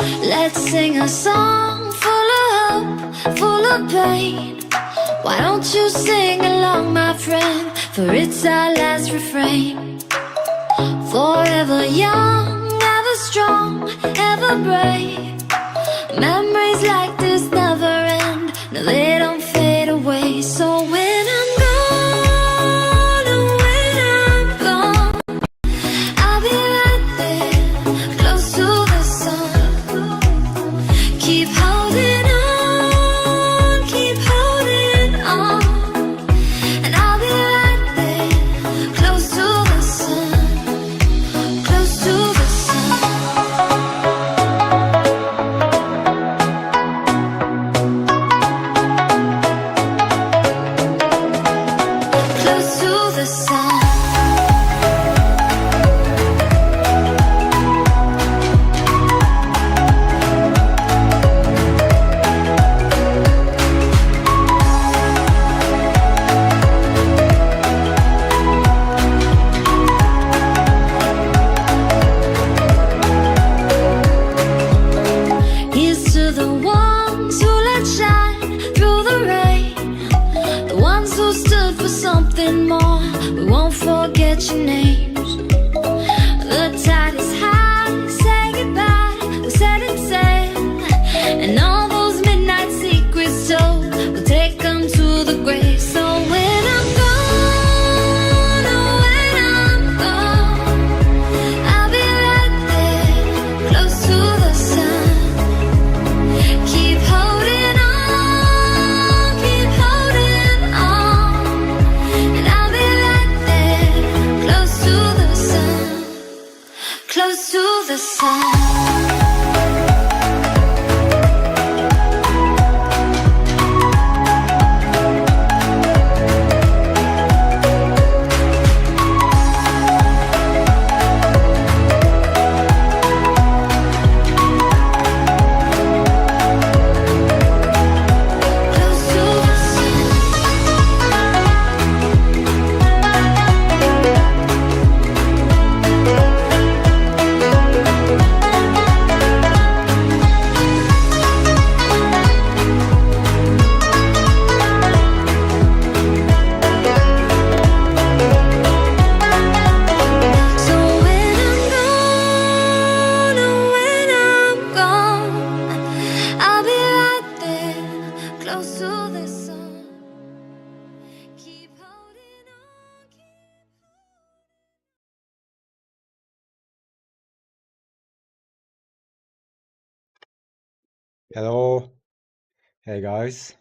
Let's sing a song full of hope, full of pain. Why don't you sing along, my friend? For it's our last refrain. Forever young, ever strong, ever brave. Memories like this never end. No, they don't fade away. So when I'm gone, oh, when I'm gone, I'll be right there, close to the sun. Keep holding on, keep holding on. And I'll be right there, close to the sun, close to the sun. Close to the sun. Here's to the ones who let shine through the rain, the ones who stood for something more. We won't forget your names. The tide is high, say goodbye, we're setting sail. And all those midnight secrets told, we'll take them to the grave. So when I'm gone, oh, when I'm gone, I'll be right there, close to the sun. Keep holding on, keep holding on. And I'll be right there, close to the sun, close to the sun. Close to the sun. So when I'm gone, oh, when I'm gone, I'll be right there, close to the sun. Keep holding on, Hello. Hey guys.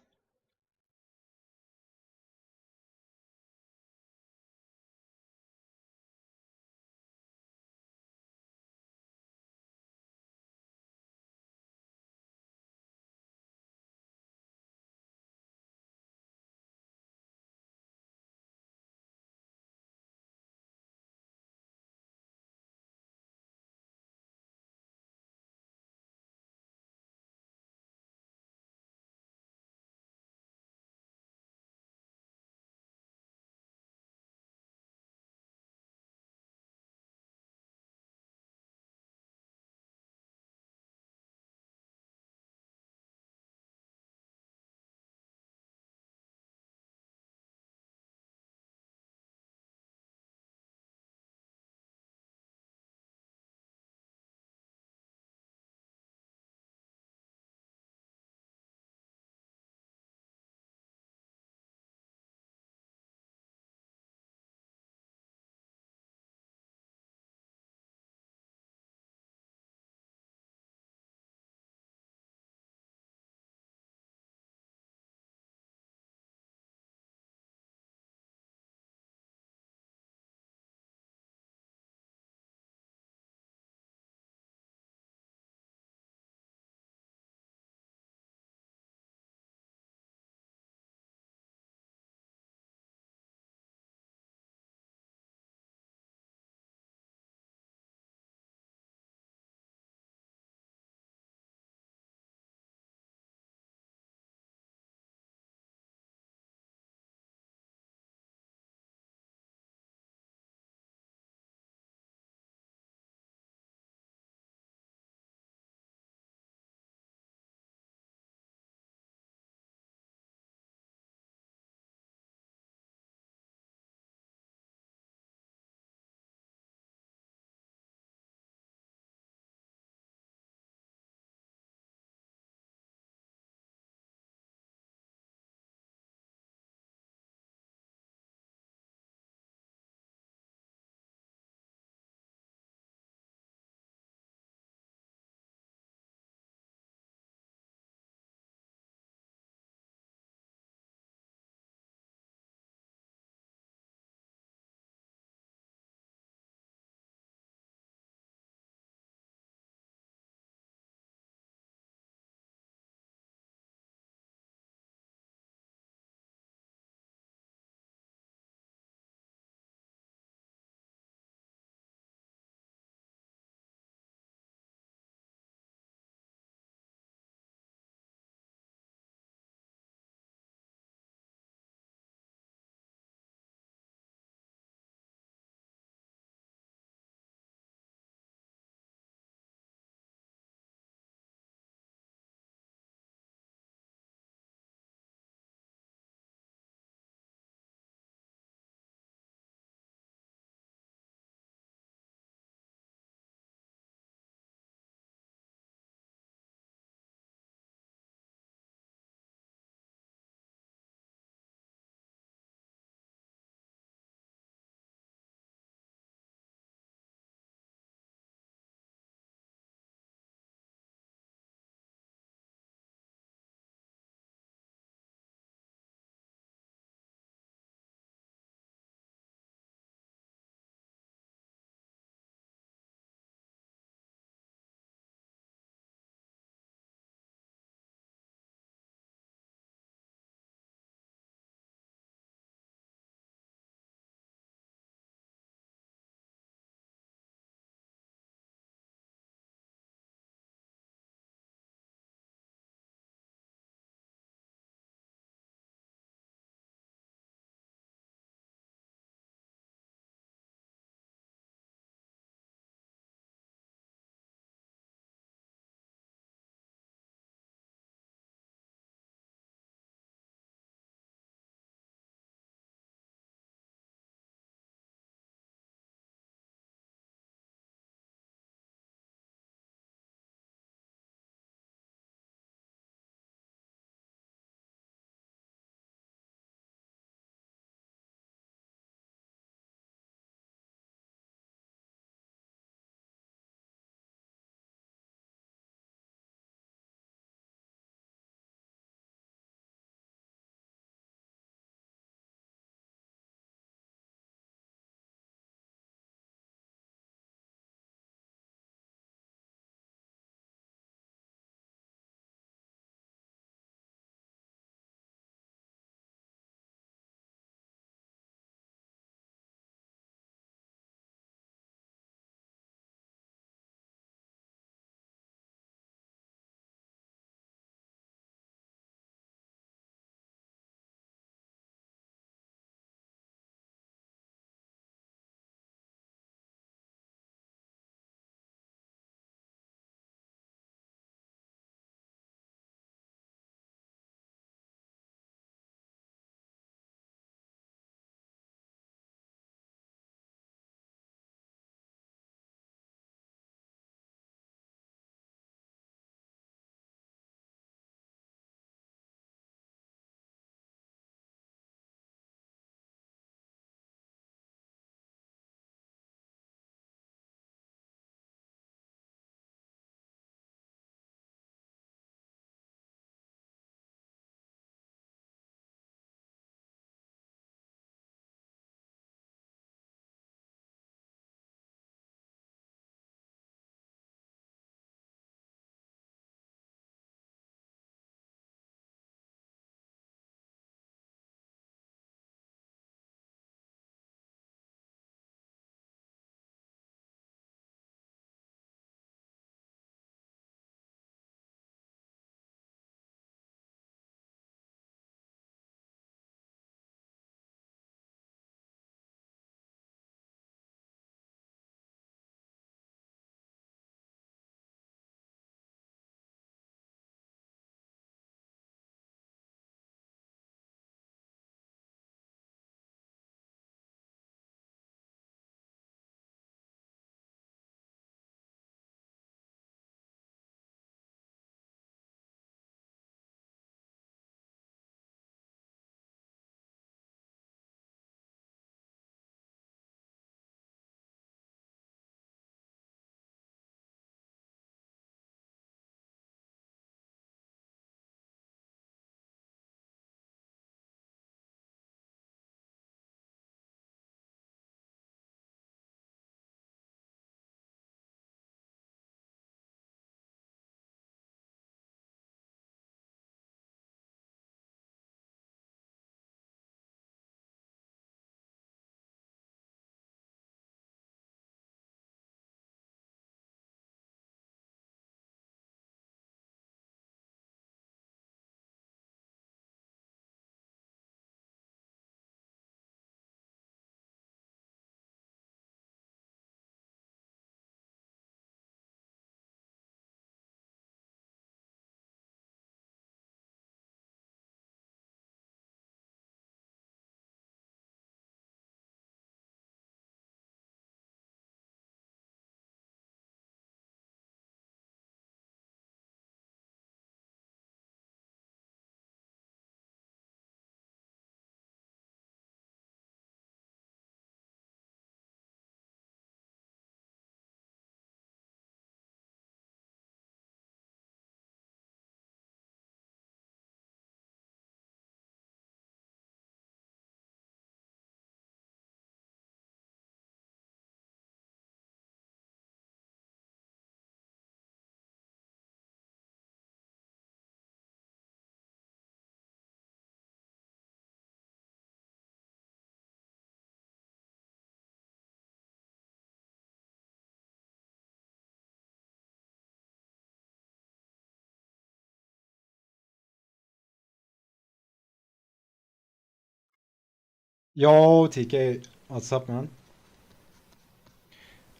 Yo, TK, what's up, man?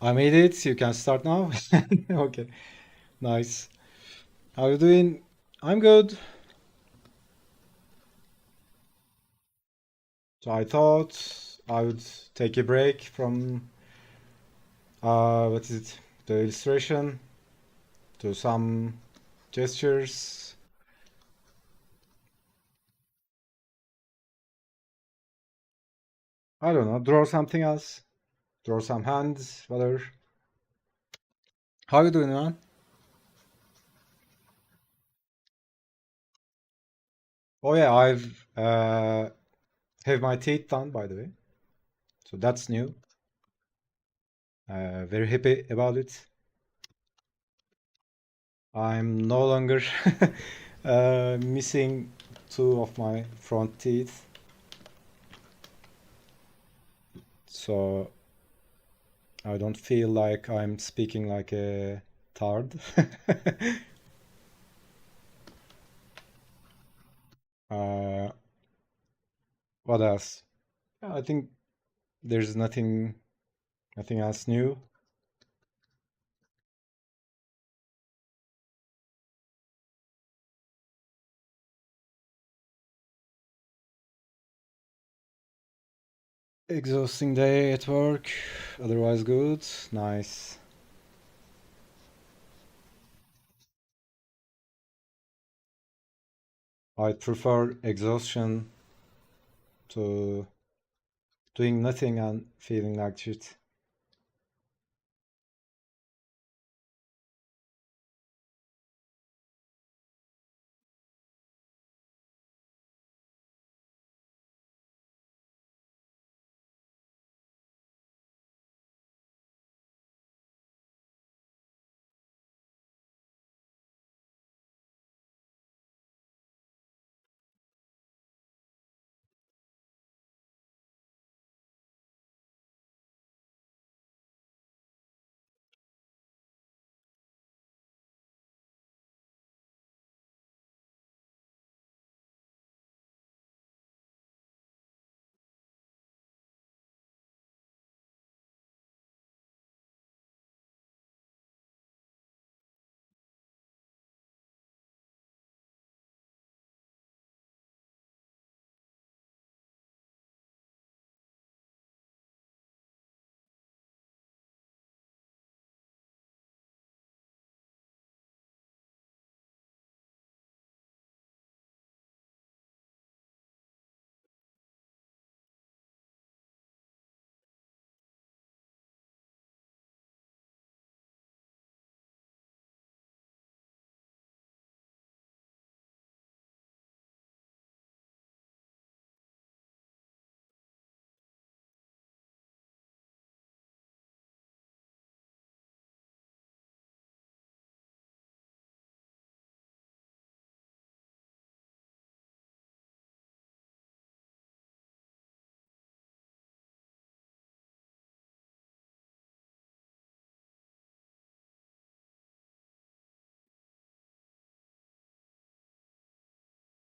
I made it. You can start now. Okay, nice. How you doing? I'm good. So I thought I would take a break from what is it? The illustration to some gestures. I don't know. Draw something else. Draw some hands. Whatever. How you doing, man? Oh yeah, I've have my teeth done, by the way. So that's new. Very happy about it. I'm no longer missing two of my front teeth, so I don't feel like I'm speaking like a tard. Uh, what else? Yeah, I think there's nothing else new. Exhausting day at work, otherwise good. Nice. I prefer exhaustion to doing nothing and feeling like shit.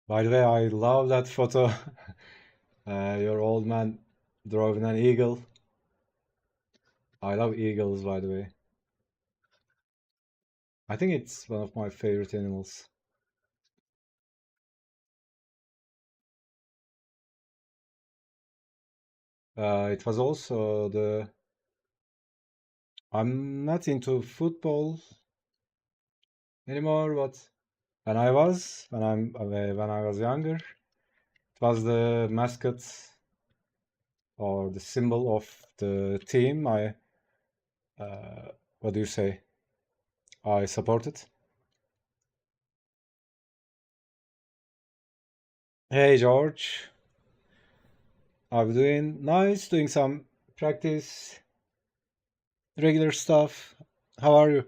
By the way, I love that photo. Your old man drove an eagle. I love eagles, by the way. I think it's one of my favorite animals. It was also the. I'm not into football anymore, but when I was younger, it was the mascot or the symbol of the team. What do you say? I supported. Hey George, how you doing? Nice, doing some practice, regular stuff. How are you?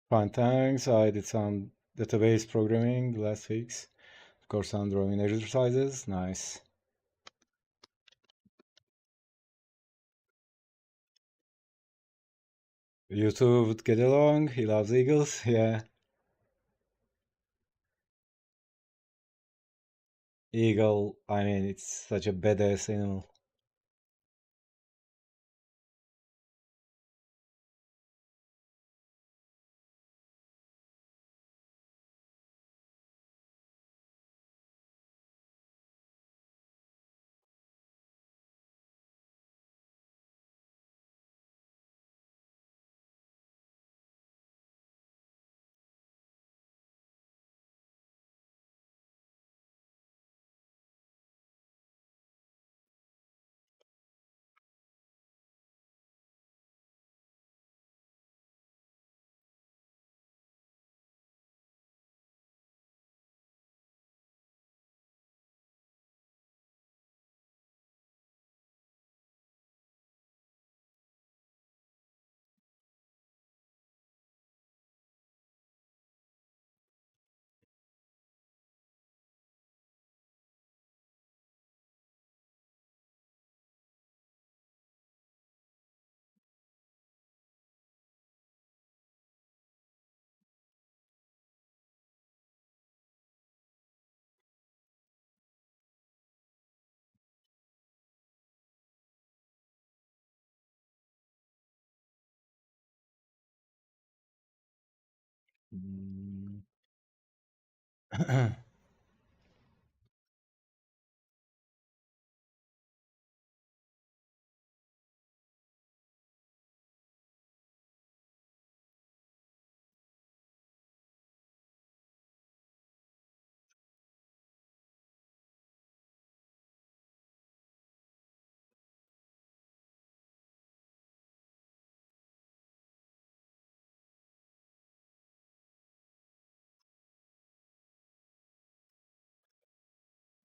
Fine, thanks. I did some database programming the last weeks. Of course, I'm drawing exercises. Nice. You two would get along. He loves eagles. Yeah. Eagle, I mean, it's such a badass animal. Mm.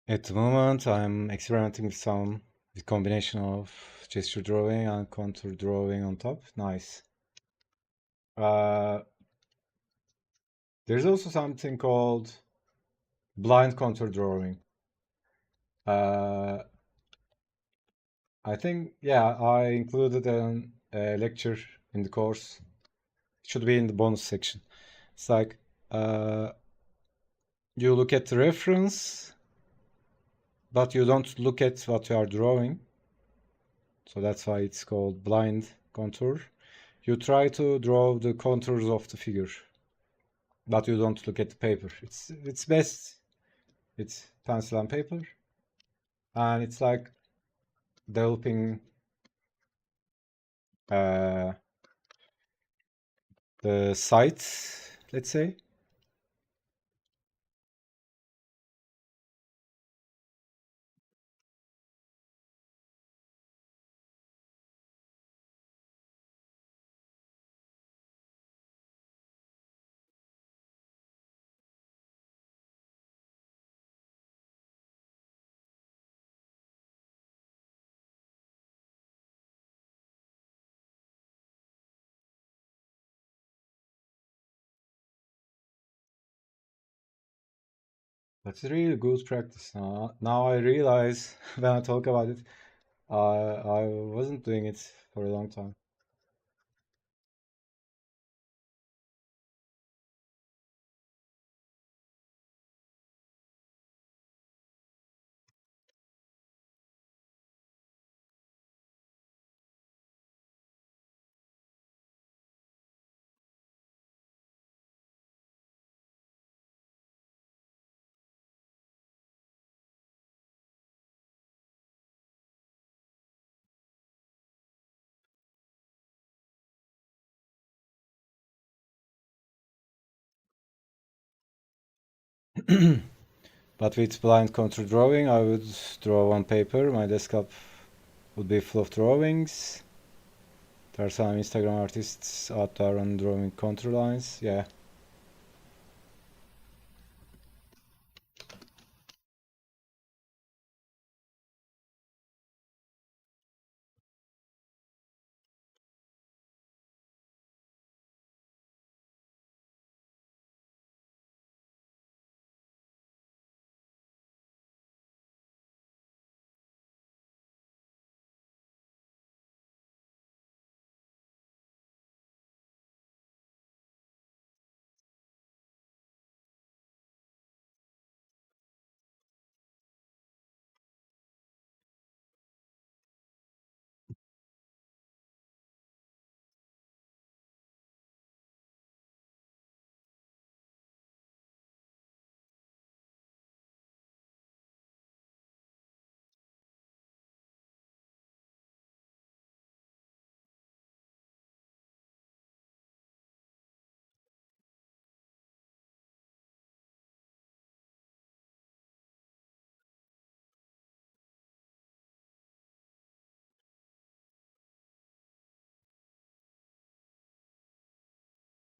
At the moment, I'm experimenting with some with combination of gesture drawing and contour drawing on top. Nice. Uh, there's also something called blind contour drawing. Uh, I think, yeah, I included a lecture in the course. It should be in the bonus section. It's like you look at the reference, but you don't look at what you are drawing. So that's why it's called blind contour. You try to draw the contours of the figure, but you don't look at the paper. It's best. It's pencil and paper, and it's like developing uh, the sight, let's say. That's really good practice. Now I realize when I talk about it, I wasn't doing it for a long time. But with blind contour drawing, I would draw on paper. My desktop would be full of drawings. There are some Instagram artists out there on drawing contour lines. Yeah.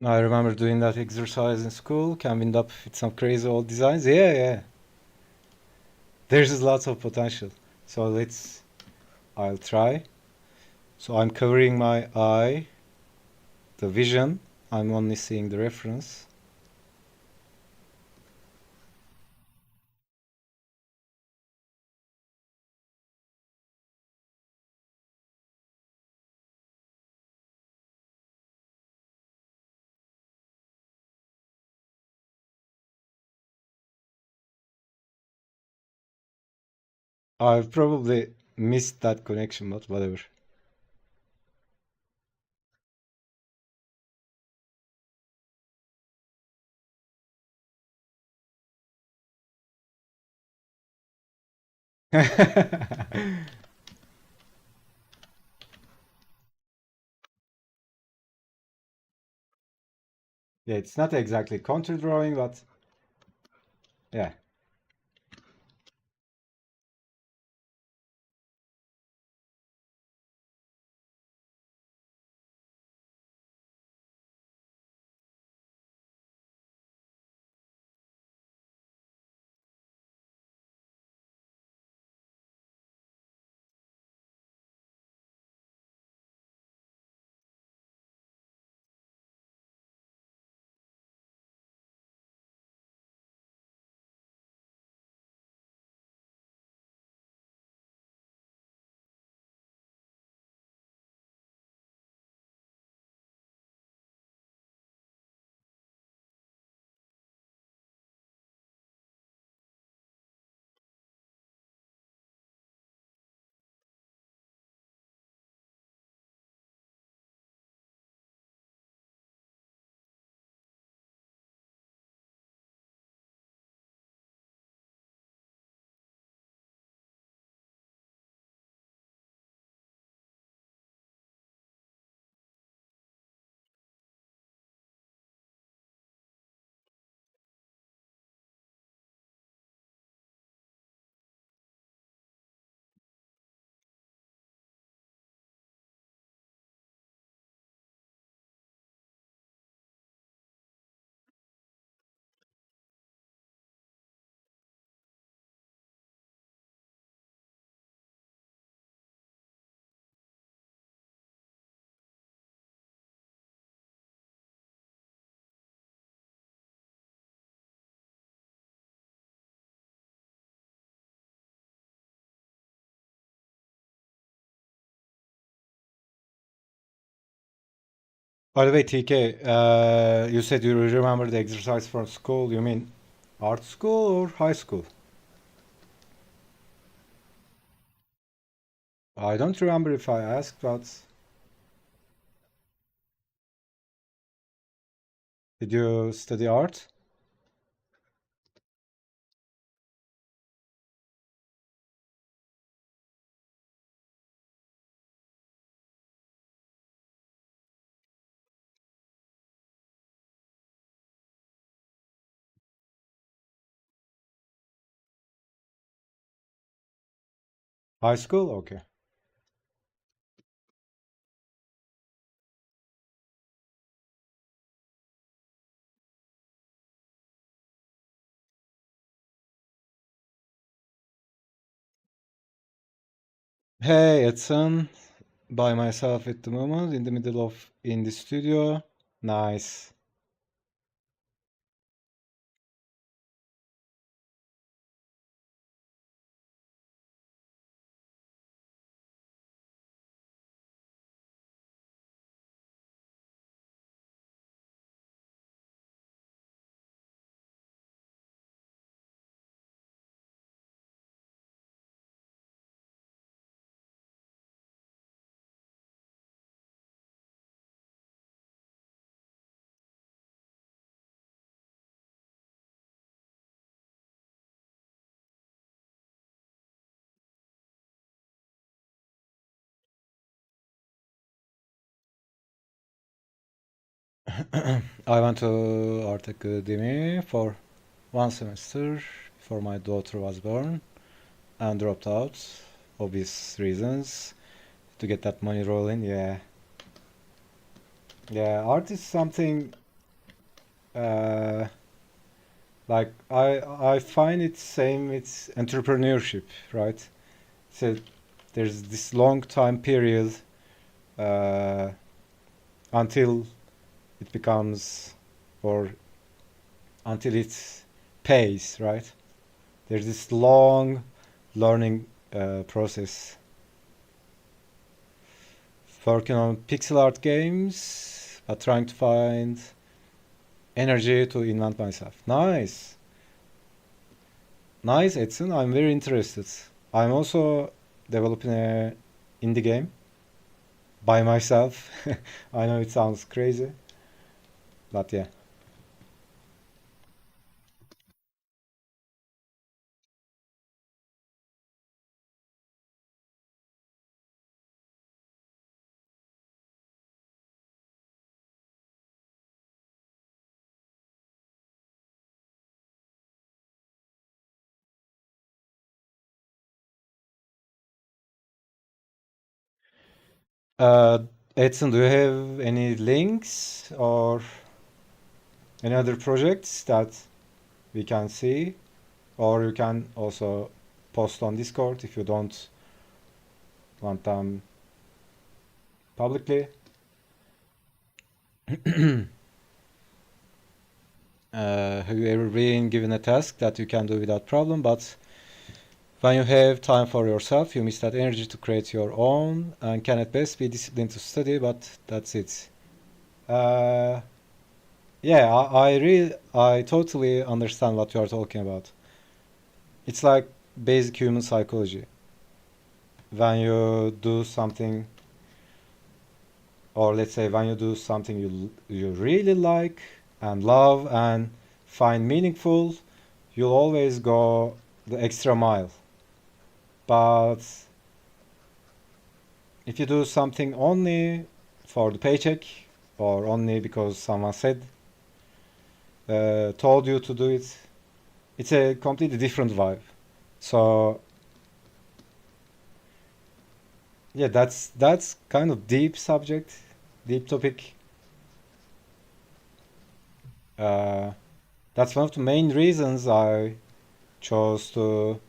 I remember doing that exercise in school, coming up with some crazy old designs. Yeah. There's lots of potential. So I'll try. So I'm covering my eye, the vision. I'm only seeing the reference. I've probably missed that connection, but whatever. Yeah, it's not exactly contour drawing, but yeah. By the way, TK, you said you remember the exercise from school. You mean art school or high school? I don't remember if I asked, but did you study art? High school? Okay. Hey, Edson. By myself at the moment, in the middle of in the studio. Nice. I went to art academy for 1 semester before my daughter was born and dropped out. Obvious reasons to get that money rolling. Yeah. Yeah, art is something uh, like I find it same with entrepreneurship, right? So there's this long time period uh, until it becomes or until it pays, right? There's this long learning process. Working on pixel art games, but trying to find energy to invent myself. Nice. Nice, Edson. I'm very interested. I'm also developing a indie game by myself. I know it sounds crazy, but yeah. Uh, Edson, do you have any links or any other projects that we can see? Or you can also post on Discord if you don't want them publicly. Have you ever been given a task that you can do without problem, but when you have time for yourself, you miss that energy to create your own and can at best be disciplined to study, but that's it. Uh, yeah, I totally understand what you are talking about. It's like basic human psychology. When you do something, or let's say when you do something you really like and love and find meaningful, you'll always go the extra mile. But if you do something only for the paycheck or only because someone said, told you to do it, it's a completely different vibe. So yeah, that's kind of deep subject, deep topic. Uh, that's one of the main reasons I chose to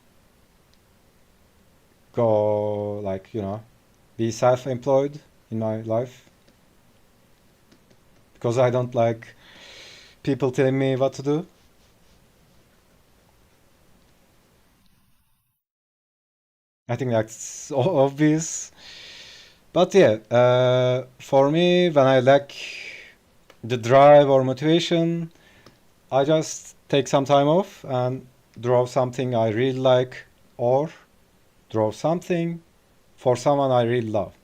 go like be self-employed in my life because I don't like people telling me what to do. I think that's obvious. But yeah, for me, when I lack the drive or motivation, I just take some time off and draw something I really like or draw something for someone I really love.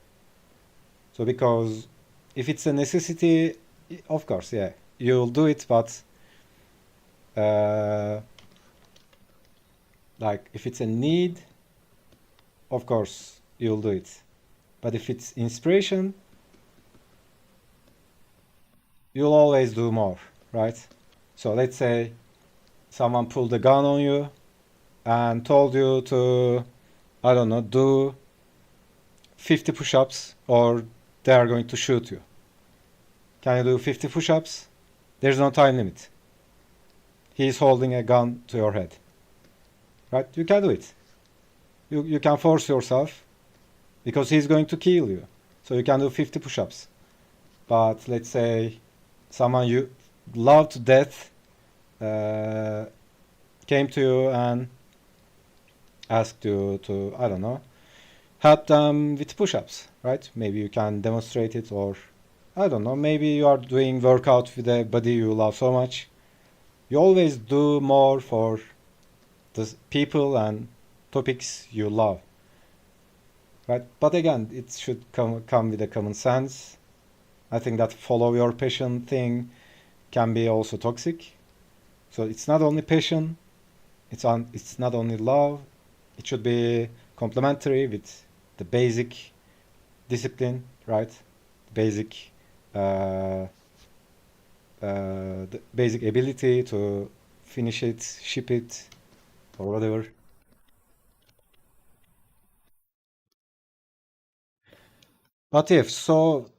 So because if it's a necessity, of course, yeah, you'll do it, but uh, like if it's a need, of course you'll do it. But if it's inspiration, you'll always do more, right? So let's say someone pulled a gun on you and told you to, I don't know, do 50 push-ups or they are going to shoot you. Can you do 50 push-ups? There's no time limit. He's holding a gun to your head, right? You can do it. You can force yourself because he's going to kill you. So you can do 50 push-ups. But let's say someone you love to death uh, came to you and asked you to, I don't know, help them with push-ups, right? Maybe you can demonstrate it, or I don't know, maybe you are doing workout with a body you love so much. You always do more for the people and topics you love, right? But again, it should come with a common sense. I think that follow your passion thing can be also toxic. So it's not only passion, it's not only love. It should be complementary with the basic discipline, right? Basic uh, the basic ability to finish it, ship it, or whatever. But if so,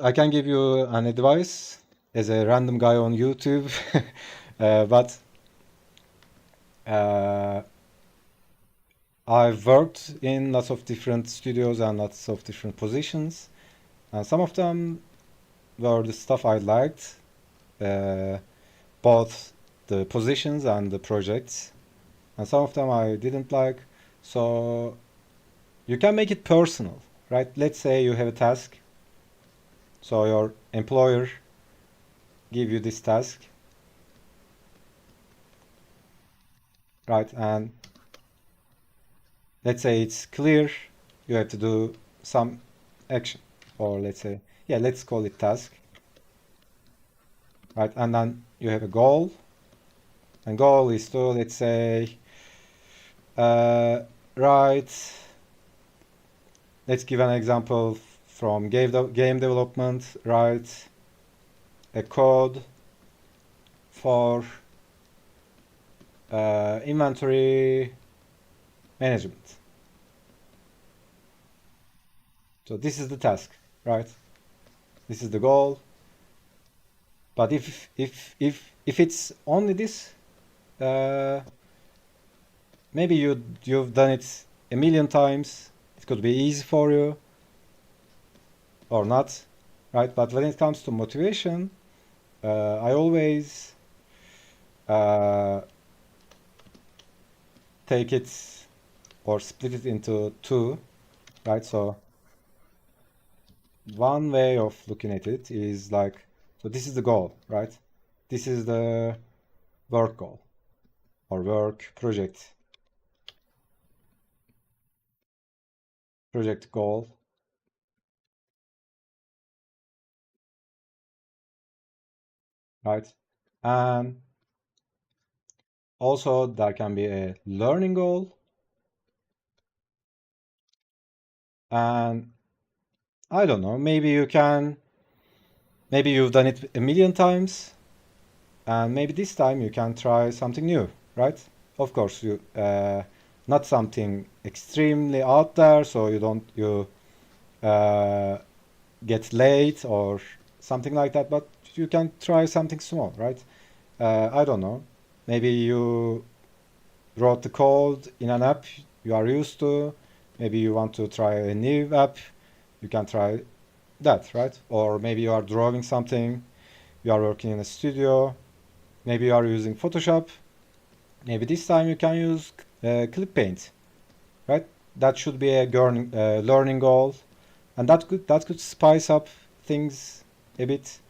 I can give you an advice. as a random guy on YouTube, but I've worked in lots of different studios and lots of different positions, and some of them were the stuff I liked, both the positions and the projects, and some of them I didn't like. So you can make it personal, right? Let's say you have a task, so your employer give you this task, right? And let's say it's clear, you have to do some action, or let's say, yeah, let's call it task, right? And then you have a goal, and goal is to, let's say, write, let's give an example from game development, write a code for inventory management. So this is the task, right? This is the goal. But if it's only this, maybe you've done it a million times. It could be easy for you or not, right? But when it comes to motivation, I always take it or split it into two, right? So one way of looking at it is like, so this is the goal, right? This is the work goal or work project goal. Right? And also there can be a learning goal. And I don't know, maybe you've done it a million times, and maybe this time you can try something new, right? Of course, you not something extremely out there, so you get late or something like that, but you can try something small, right? I don't know. Maybe you wrote the code in an app you are used to. Maybe you want to try a new app. You can try that, right? Or maybe you are drawing something. You are working in a studio. Maybe you are using Photoshop. Maybe this time you can use Clip Paint, right? That should be a learning goal, and that could spice up things a bit,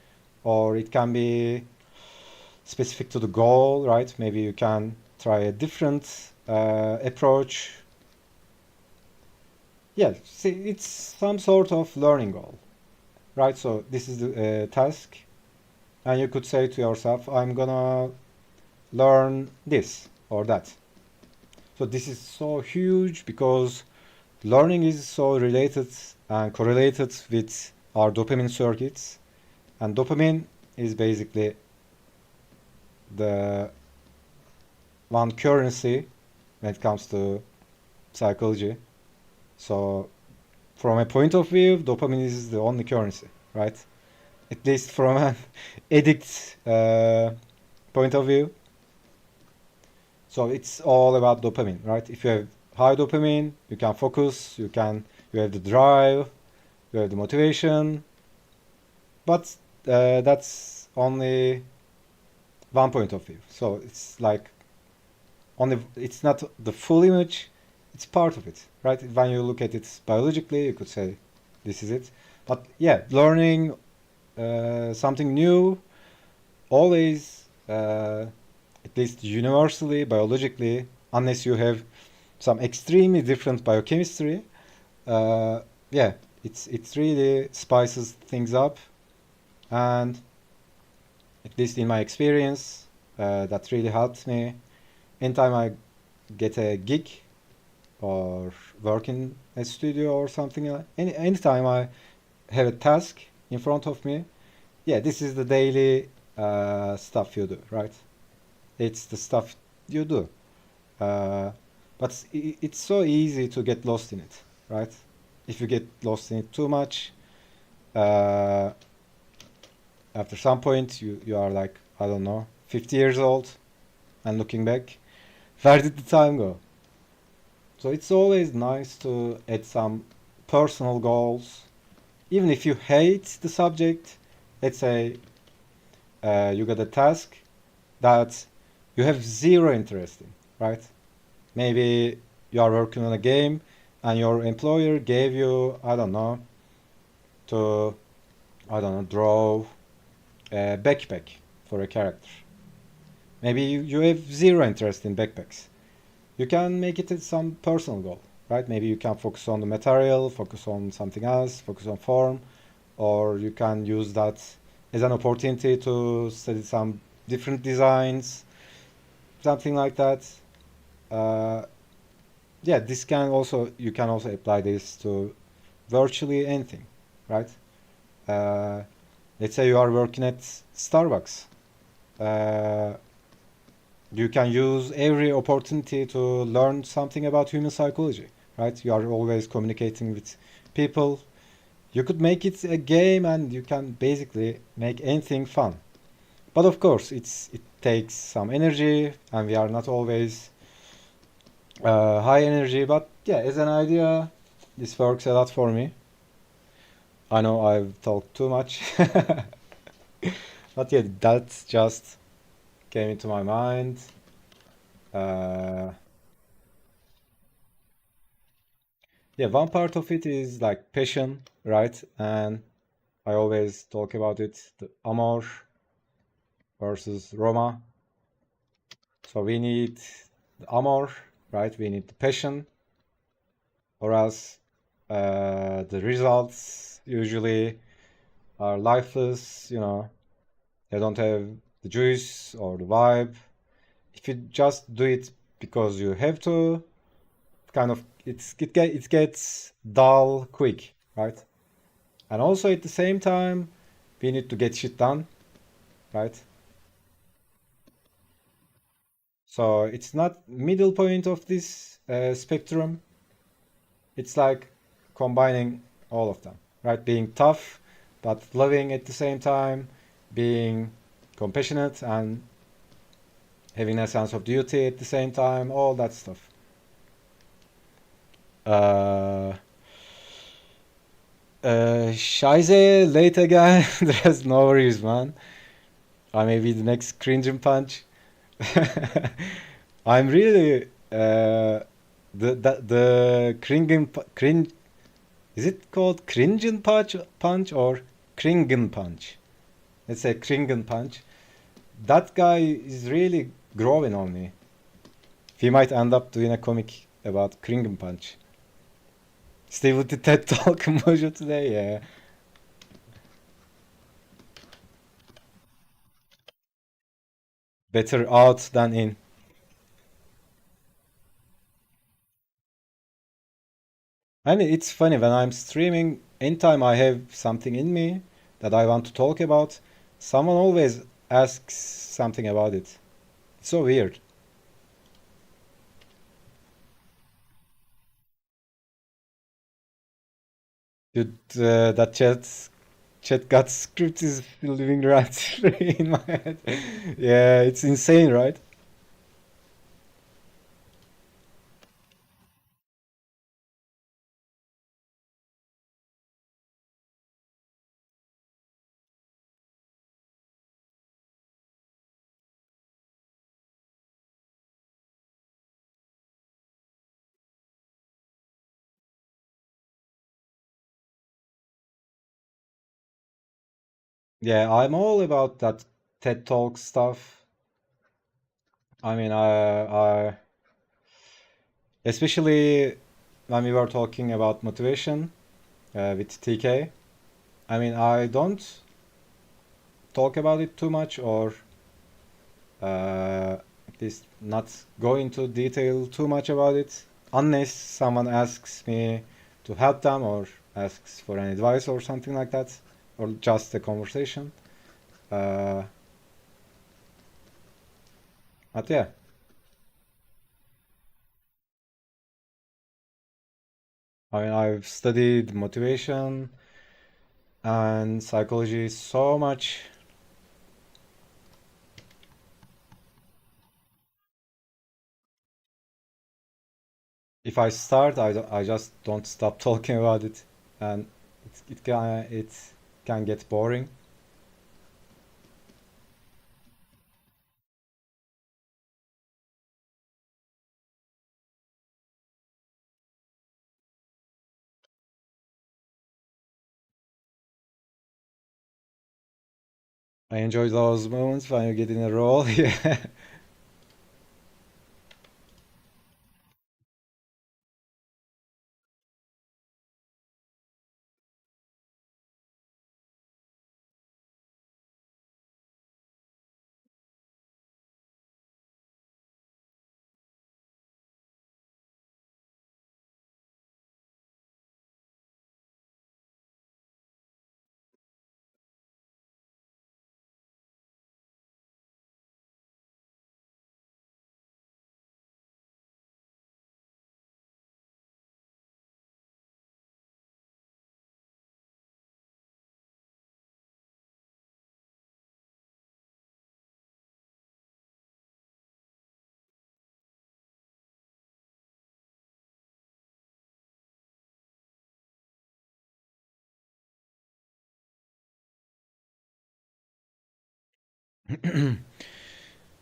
or it can be specific to the goal, right? Maybe you can try a different approach. Yeah, see, it's some sort of learning goal, right? So this is the task, and you could say to yourself, I'm gonna learn this or that. So this is so huge because learning is so related and correlated with our dopamine circuits, and dopamine is basically the one currency when it comes to psychology. So from a point of view, dopamine is the only currency, right? At least from an addict point of view. So it's all about dopamine, right? If you have high dopamine, you can focus, you have the drive, you have the motivation, but that's only one point of view. So it's like it's not the full image, it's part of it, right? When you look at it biologically, you could say this is it. But yeah, learning something new always, at least universally, biologically, unless you have some extremely different biochemistry, yeah, it's really spices things up, and at least in my experience, that really helped me. Anytime I get a gig or work in a studio or something, anytime I have a task in front of me, yeah, this is the daily stuff you do, right? It's the stuff you do. But it's so easy to get lost in it, right? If you get lost in it too much, after some point you are like, I don't know, 50 years old and looking back, where did the time go? So it's always nice to add some personal goals. Even if you hate the subject, let's say you got a task that you have zero interest in, right? Maybe you are working on a game and your employer gave you, I don't know, to, I don't know, draw a backpack for a character. Maybe you have zero interest in backpacks. You can make it some personal goal, right? Maybe you can focus on the material, focus on something else, focus on form, or you can use that as an opportunity to study some different designs, something like that. Uh, yeah, this can also, you can also apply this to virtually anything, right? Uh, let's say you are working at Starbucks. Uh, you can use every opportunity to learn something about human psychology, right? You are always communicating with people. You could make it a game and you can basically make anything fun. But of course, it takes some energy and we are not always high energy. But yeah, as an idea, this works a lot for me. I know I've talked too much, but yeah, that just came into my mind. Uh, yeah, one part of it is like passion, right? And I always talk about it, the Amor versus Roma. So we need the Amor, right? We need the passion, or else the results usually are lifeless, you know, they don't have the juice or the vibe. If you just do it because you have to, kind of it gets dull quick, right? And also at the same time, we need to get shit done, right? So it's not middle point of this spectrum. It's like combining all of them, right? Being tough, but loving at the same time, being compassionate and having a sense of duty at the same time, all that stuff. Uh, Scheiße, late again. There's no worries, man. I may be the next cringing punch. I'm really the cringe. Is it called cringen punch or kringen punch? Let's say kringen punch. That guy is really growing on me. We might end up doing a comic about kringen punch. Stay with the TED Talk mojo today, yeah. Better out than in. And it's funny when I'm streaming, anytime I have something in me that I want to talk about, someone always asks something about it. It's so weird. Dude, that chat got script is living right free in my head. Yeah, it's insane, right? Yeah, I'm all about that TED Talk stuff. I mean, especially when we were talking about motivation with TK. I mean, I don't talk about it too much, or at least not go into detail too much about it, unless someone asks me to help them or asks for an advice or something like that, or just a conversation. Uh, but yeah, I mean, I've studied motivation and psychology so much. if I start, I just don't stop talking about it, and it can get boring. I enjoy those moments when you get in a role. Yeah.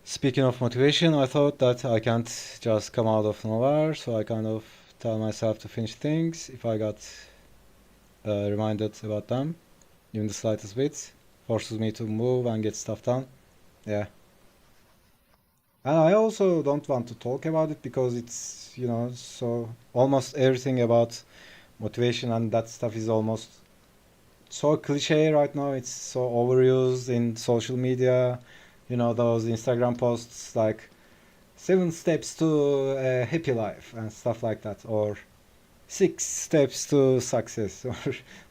Speaking of motivation, I thought that I can't just come out of nowhere, so I kind of tell myself to finish things if I got reminded about them, even the slightest bit. Forces me to move and get stuff done. Yeah. And I also don't want to talk about it because it's, so almost everything about motivation and that stuff is almost so cliche right now. It's so overused in social media. Those Instagram posts like 7 steps to a happy life and stuff like that, or 6 steps to success, or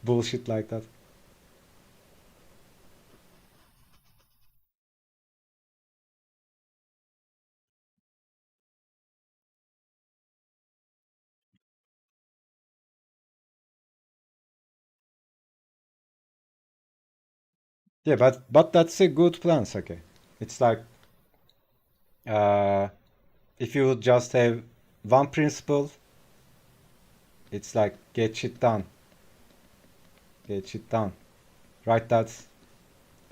bullshit like that. Yeah, but that's a good plan, Sake. It's like uh, if you would just have one principle, it's like get shit done. Write that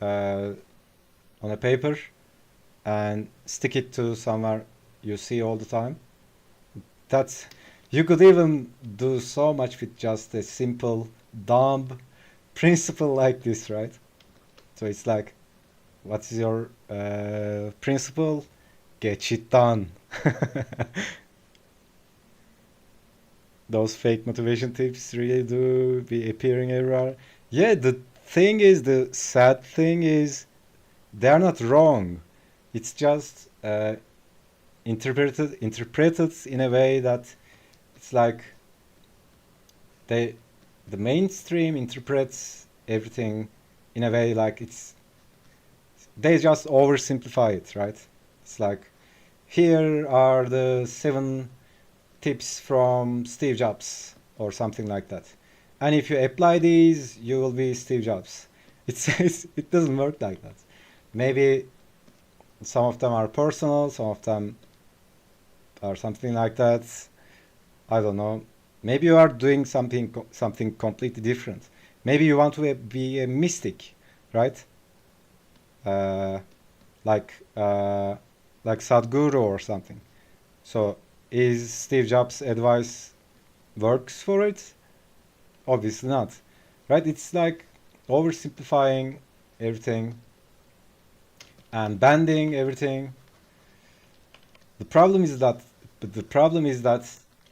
uh, on a paper and stick it to somewhere you see all the time. That's you could even do so much with just a simple dumb principle like this, right? So it's like, what's your principle? Get shit done. Those fake motivation tips really do be appearing everywhere. Yeah, the sad thing is, they're not wrong. It's just interpreted in a way that it's like they the mainstream interprets everything in a way like they just oversimplify it, right? It's like, here are the 7 tips from Steve Jobs or something like that. And if you apply these, you will be Steve Jobs. It doesn't work like that. Maybe some of them are personal, some of them are something like that. I don't know. Maybe you are doing something completely different. Maybe you want to be a mystic, right? Uh, like uh, like Sadhguru or something. So is Steve Jobs' advice works for it? Obviously not, right? It's like oversimplifying everything and bending everything. The problem is that,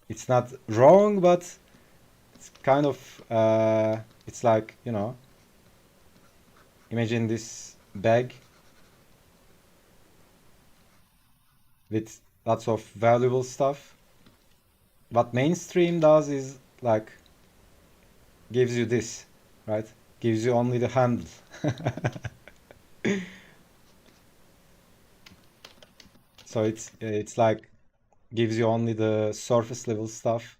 it's not wrong, but it's kind of it's like, imagine this bag with lots of valuable stuff. What mainstream does is like gives you this, right? Gives you only the handle. So it's like gives you only the surface level stuff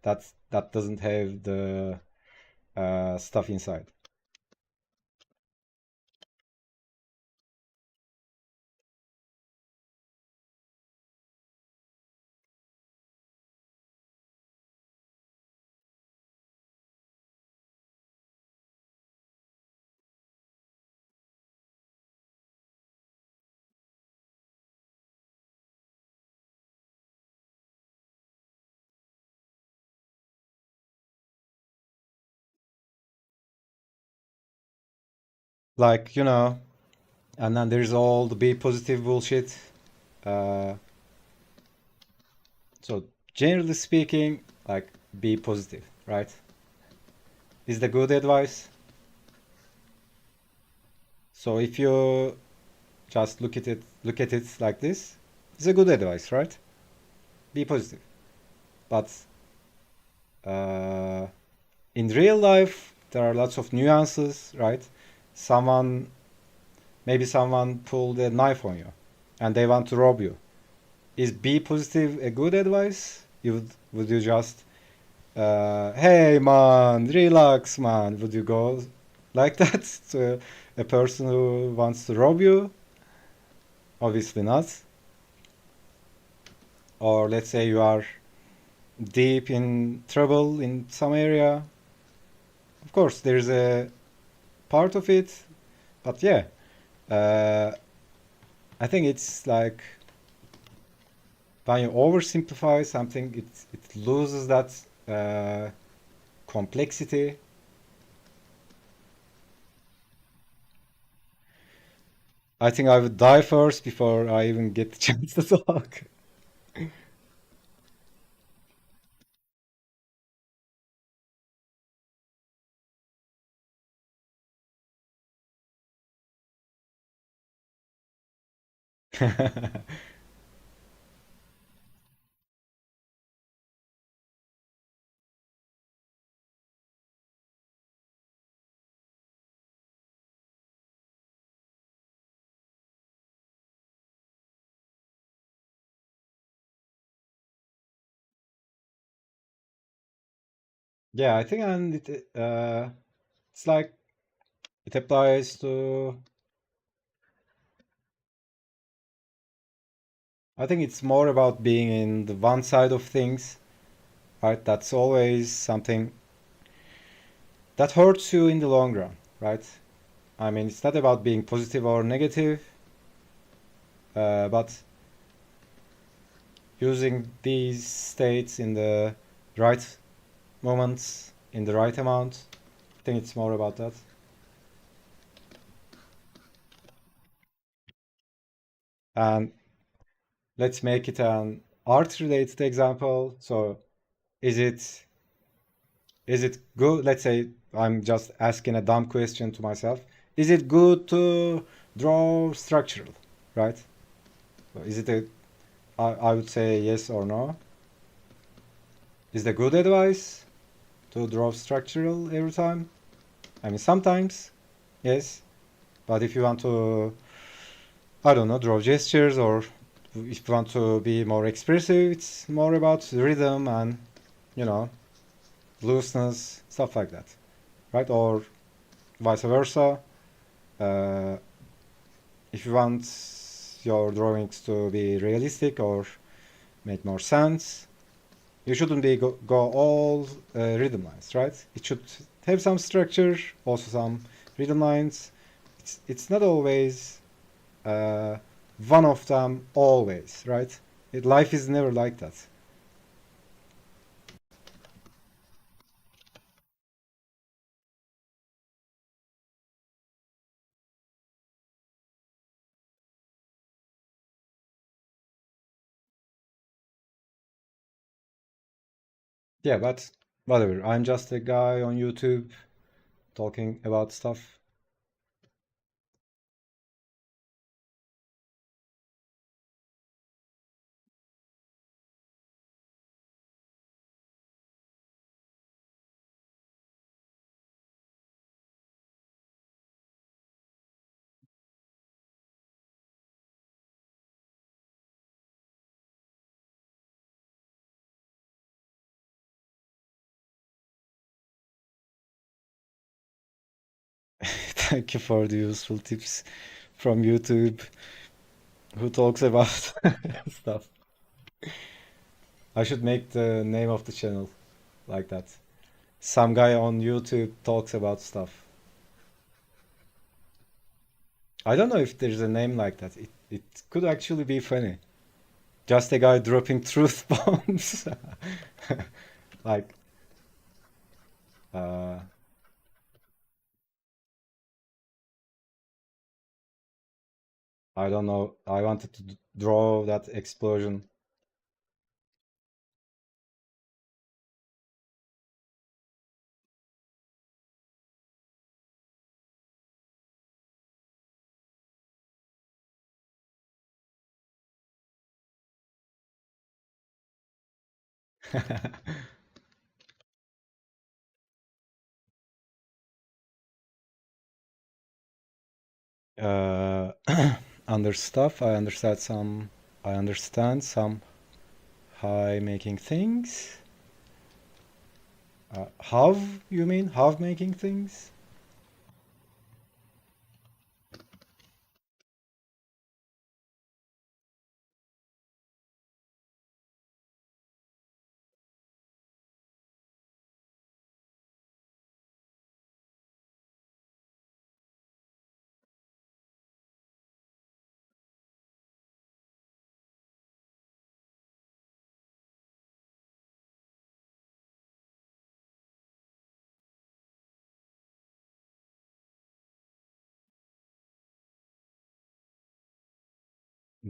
that doesn't have the stuff inside. Like, you know, and then there's all the be positive bullshit. So generally speaking, like be positive, right? Is the good advice. So if you just look at it like this, it's a good advice, right? Be positive. But uh, in real life, there are lots of nuances, right? Someone, maybe someone pulled a knife on you and they want to rob you. Is be positive a good advice? Would you just hey man, relax man? Would you go like that to a person who wants to rob you? Obviously not. Or let's say you are deep in trouble in some area. Of course, there's a part of it, but yeah, uh, I think it's like when you oversimplify something, it loses that complexity. I think I would die first before I even get the chance to talk. Yeah, I think, and it's like it applies to. I think it's more about being in the one side of things, right? That's always something that hurts you in the long run, right? I mean, it's not about being positive or negative, but using these states in the right moments, in the right amount. I think it's more about that. And let's make it an art-related example. So, is it is it good? Let's say I'm just asking a dumb question to myself. Is it good to draw structural, right? Is it a I would say yes or no. Is the good advice to draw structural every time? I mean, sometimes, yes. But if you want to, I don't know, draw gestures, or if you want to be more expressive, it's more about rhythm and, you know, looseness, stuff like that, right? Or vice versa. Uh, if you want your drawings to be realistic or make more sense, you shouldn't go all rhythm lines, right? It should have some structure, also some rhythm lines. It's not always uh, one of them always, right? Life is never like that. Yeah, but whatever. I'm just a guy on YouTube talking about stuff. Thank you for the useful tips from YouTube who talks about stuff. I should make the name of the channel like that. Some guy on YouTube talks about stuff. I don't know if there's a name like that. It could actually be funny. Just a guy dropping truth bombs. Like, uh, I don't know. I wanted to draw that explosion. uh, Under stuff, I understand some high making things. How you mean? How making things?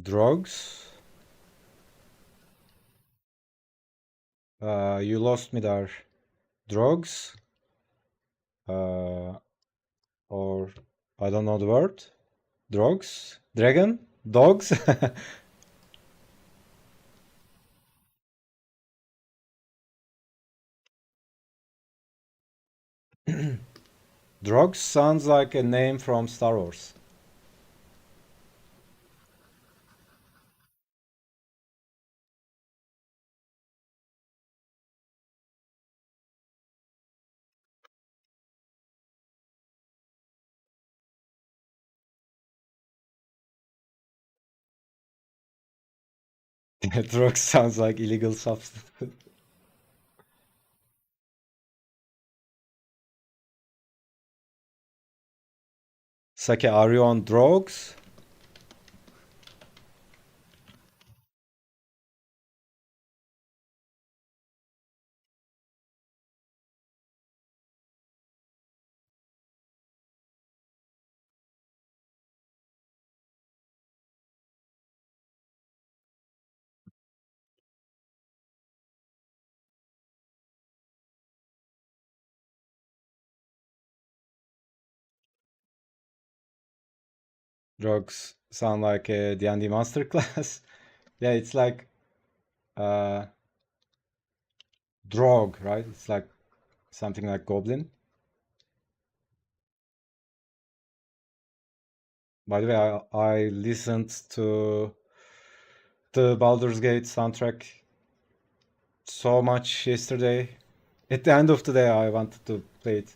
Drugs? You lost me there. Drugs? Uh, or I don't know the word. Drugs? Dragon? Dogs? Drugs sounds like a name from Star Wars. Drugs sounds like illegal substance. Sake, are you on drugs? Drugs sound like a D&D master class. Yeah, it's like uh drog, right? It's like something like goblin. By the way, I listened to the Baldur's Gate soundtrack so much yesterday. At the end of the day, I wanted to play it.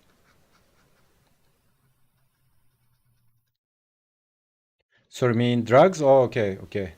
So you mean drugs? Oh, okay, okay.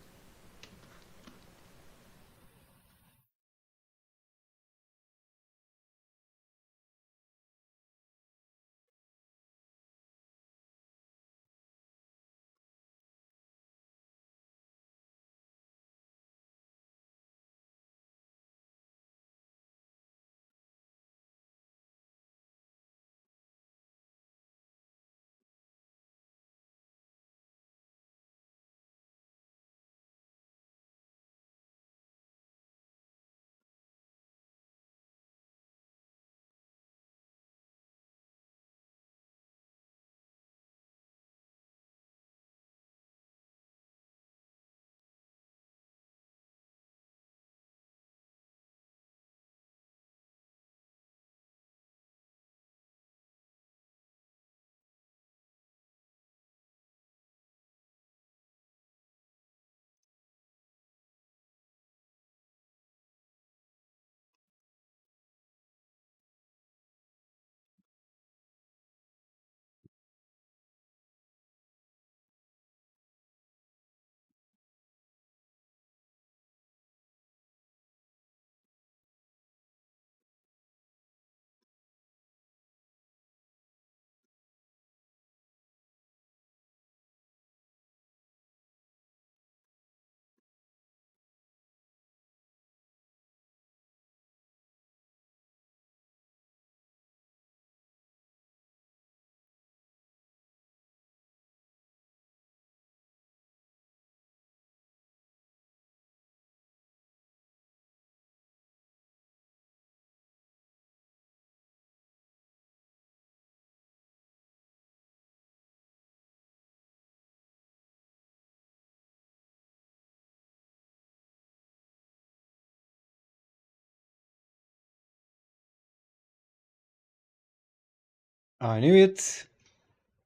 I knew it.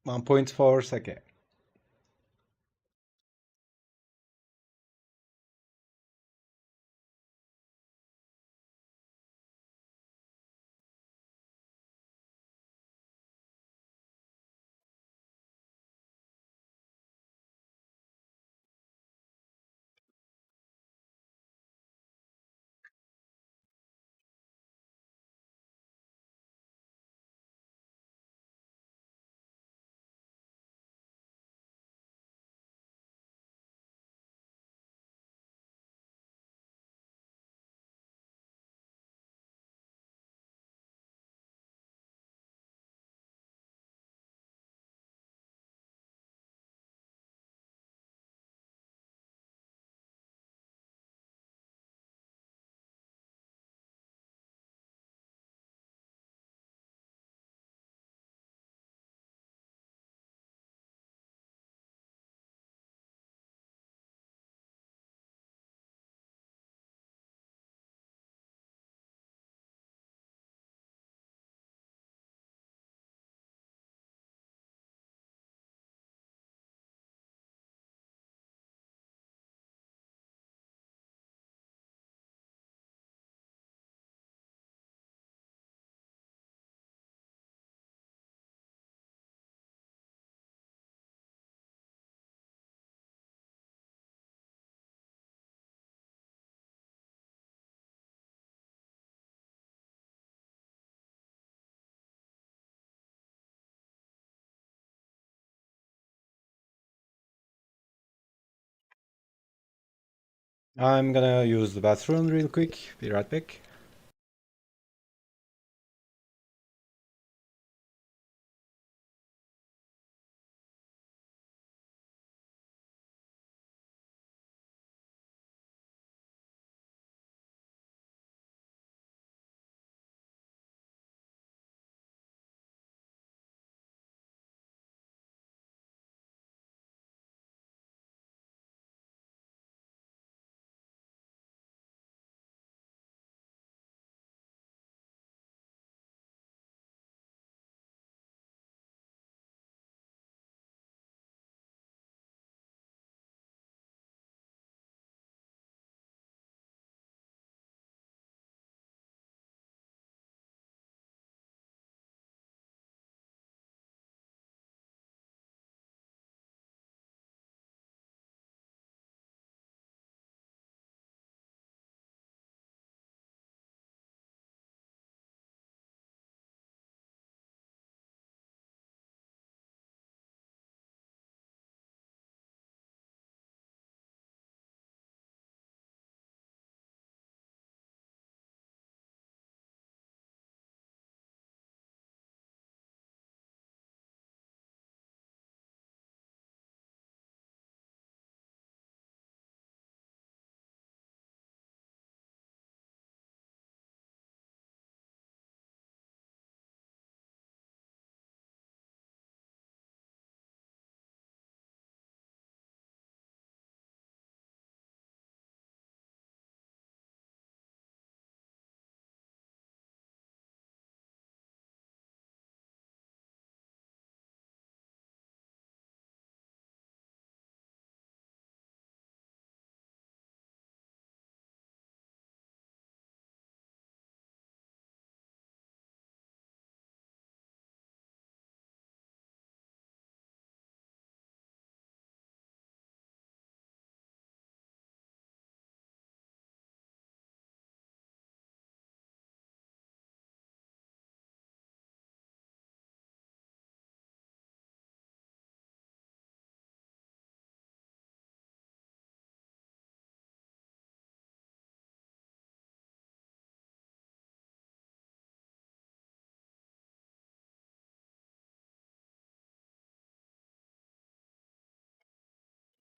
1 point for Seke. I'm gonna use the bathroom real quick. Be right back.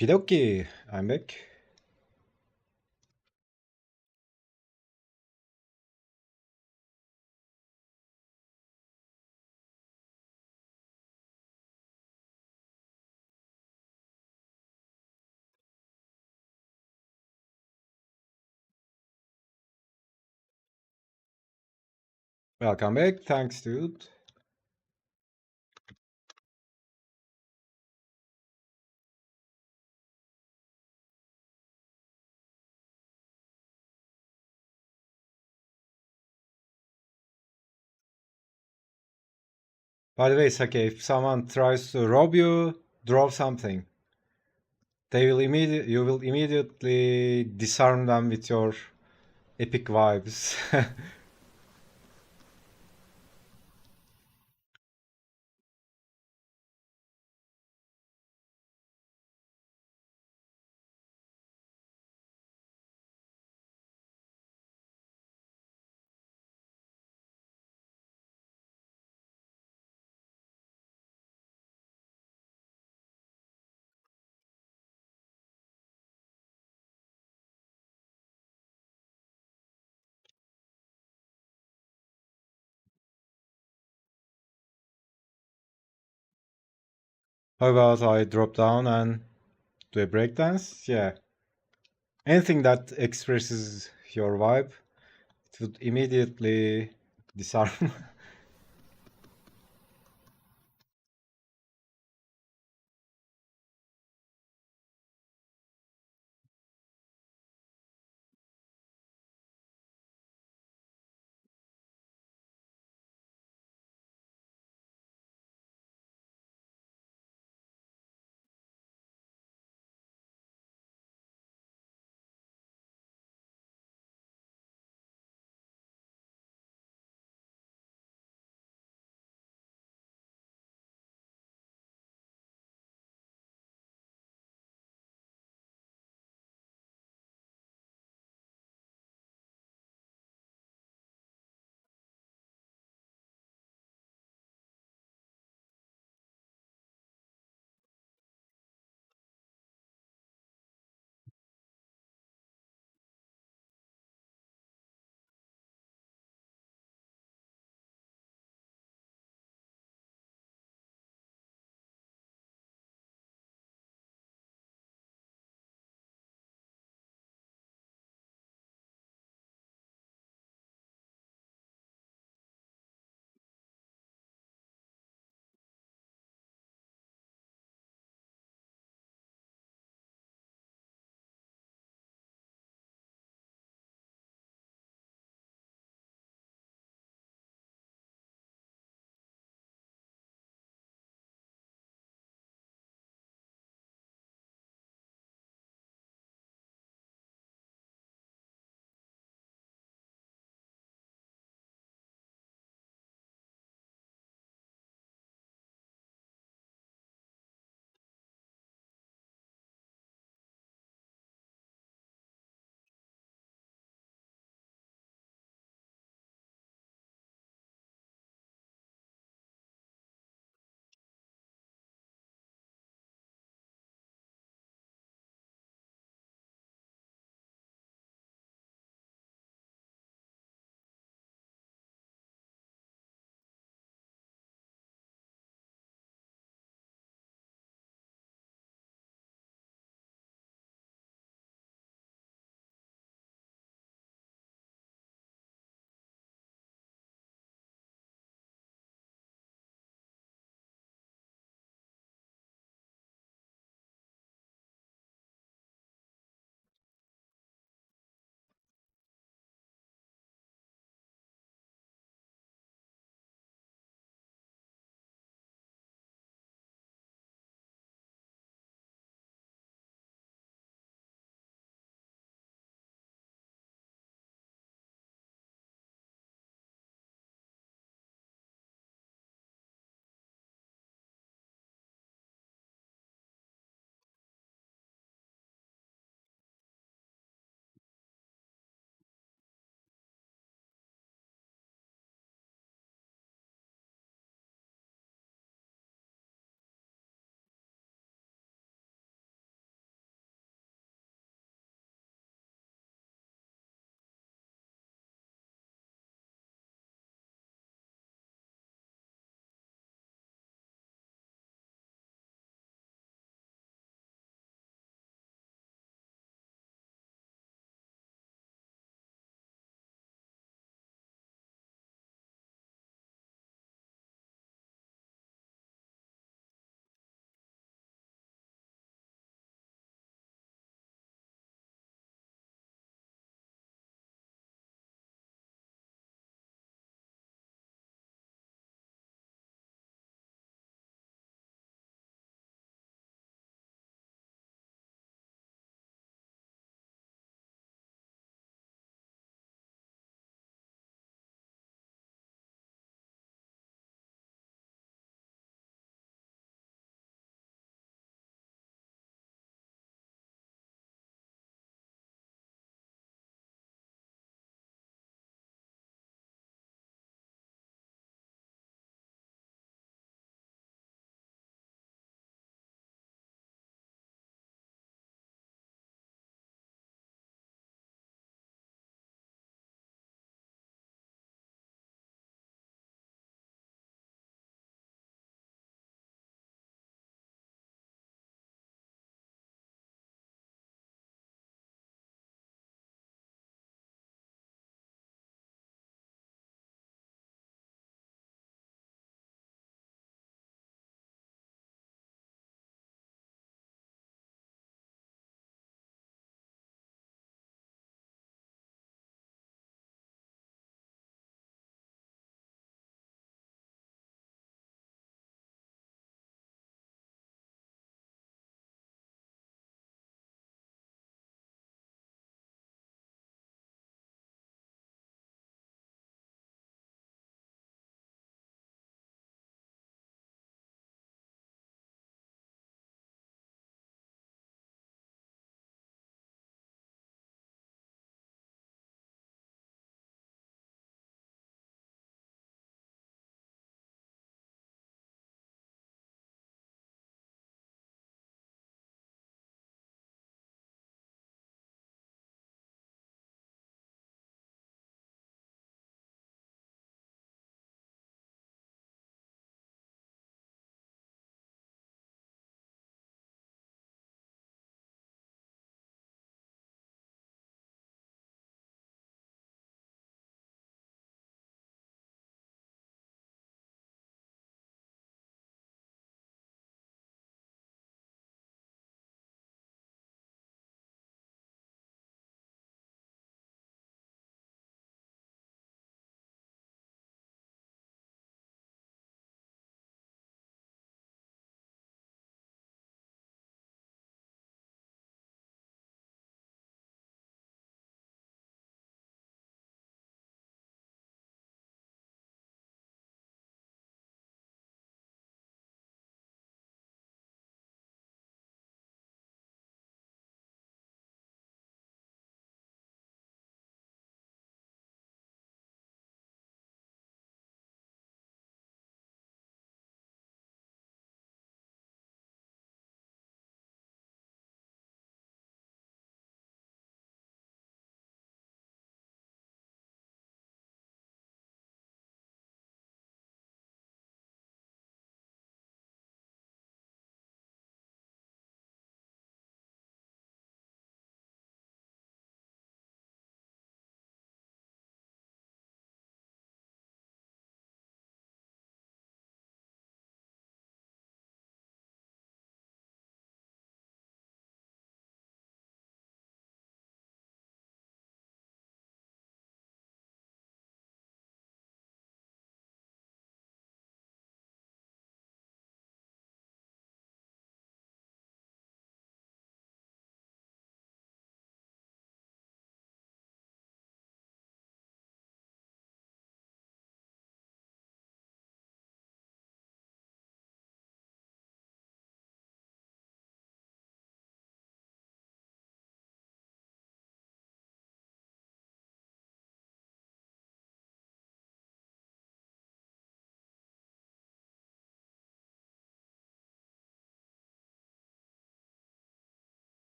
Okie I'm back. Welcome back. Thanks, dude. By the way, Sake, if someone tries to rob you, draw something. You will immediately disarm them with your epic vibes. How about I drop down and do a breakdance? Yeah. Anything that expresses your vibe, it would immediately disarm.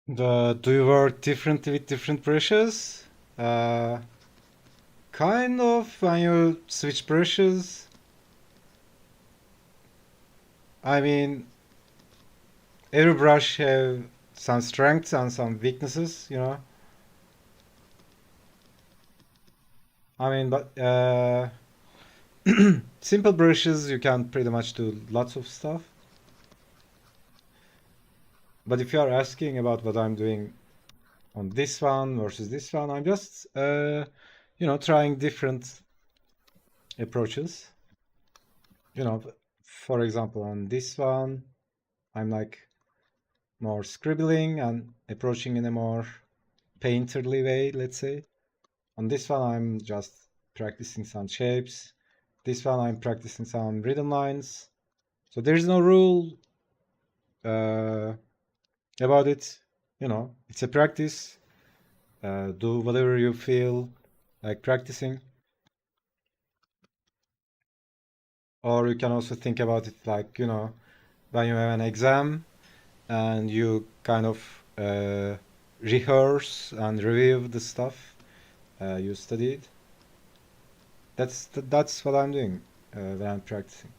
Do you work differently with different brushes? Kind of when you switch brushes. I mean, every brush have some strengths and some weaknesses, you know. I mean, but simple brushes you can pretty much do lots of stuff. But if you are asking about what I'm doing on this one versus this one, I'm just trying different approaches. You know, for example, on this one, I'm like more scribbling and approaching in a more painterly way, let's say. On this one, I'm just practicing some shapes. This one, I'm practicing some rhythm lines. So there's no rule uh, about it. You know, it's a practice. Do whatever you feel like practicing. Or you can also think about it like, when you have an exam and you kind of rehearse and review the stuff you studied. That's what I'm doing when I'm practicing.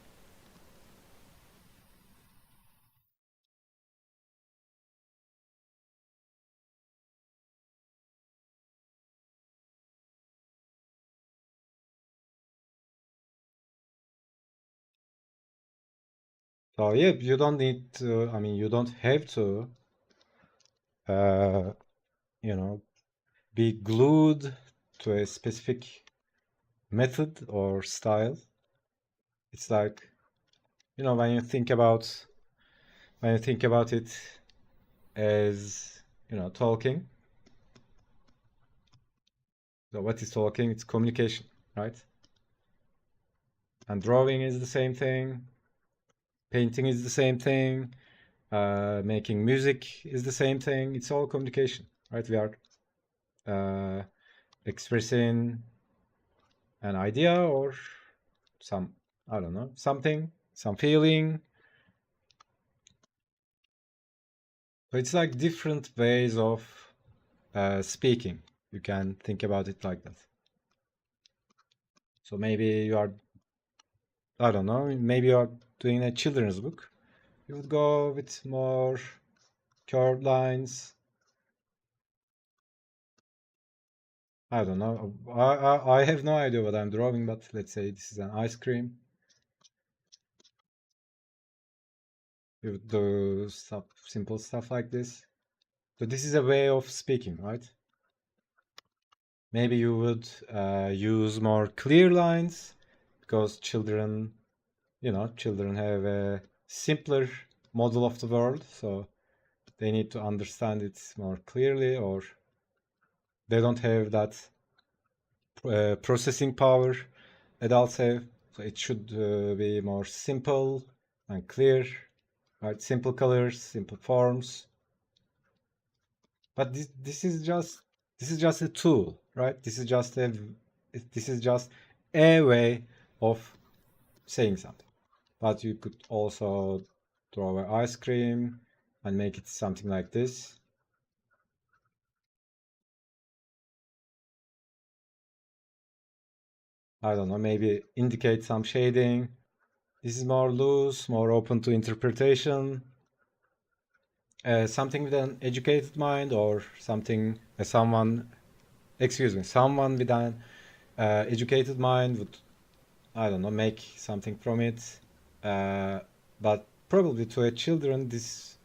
So yeah, you don't need to, I mean, you don't have to, uh, you know, be glued to a specific method or style. It's like, when you think about it as, talking. So what is talking? It's communication, right? And drawing is the same thing. Painting is the same thing. Making music is the same thing. It's all communication, right? We are uh, expressing an idea or some, I don't know, something, some feeling. So it's like different ways of speaking. You can think about it like that. So maybe you are, I don't know, maybe you are doing a children's book. You would go with more curved lines. I don't know. I have no idea what I'm drawing, but let's say this is an ice cream. You would do stuff, simple stuff like this. So this is a way of speaking, right? Maybe you would use more clear lines because children have a simpler model of the world, so they need to understand it more clearly, or they don't have that processing power adults have. So it should be more simple and clear, right? Simple colors, simple forms. But this is just a tool, right? This is just a way of saying something. But you could also draw an ice cream and make it something like this. I don't know, maybe indicate some shading. This is more loose, more open to interpretation. Something with an educated mind or someone with an educated mind would, I don't know, make something from it. But probably to a children, this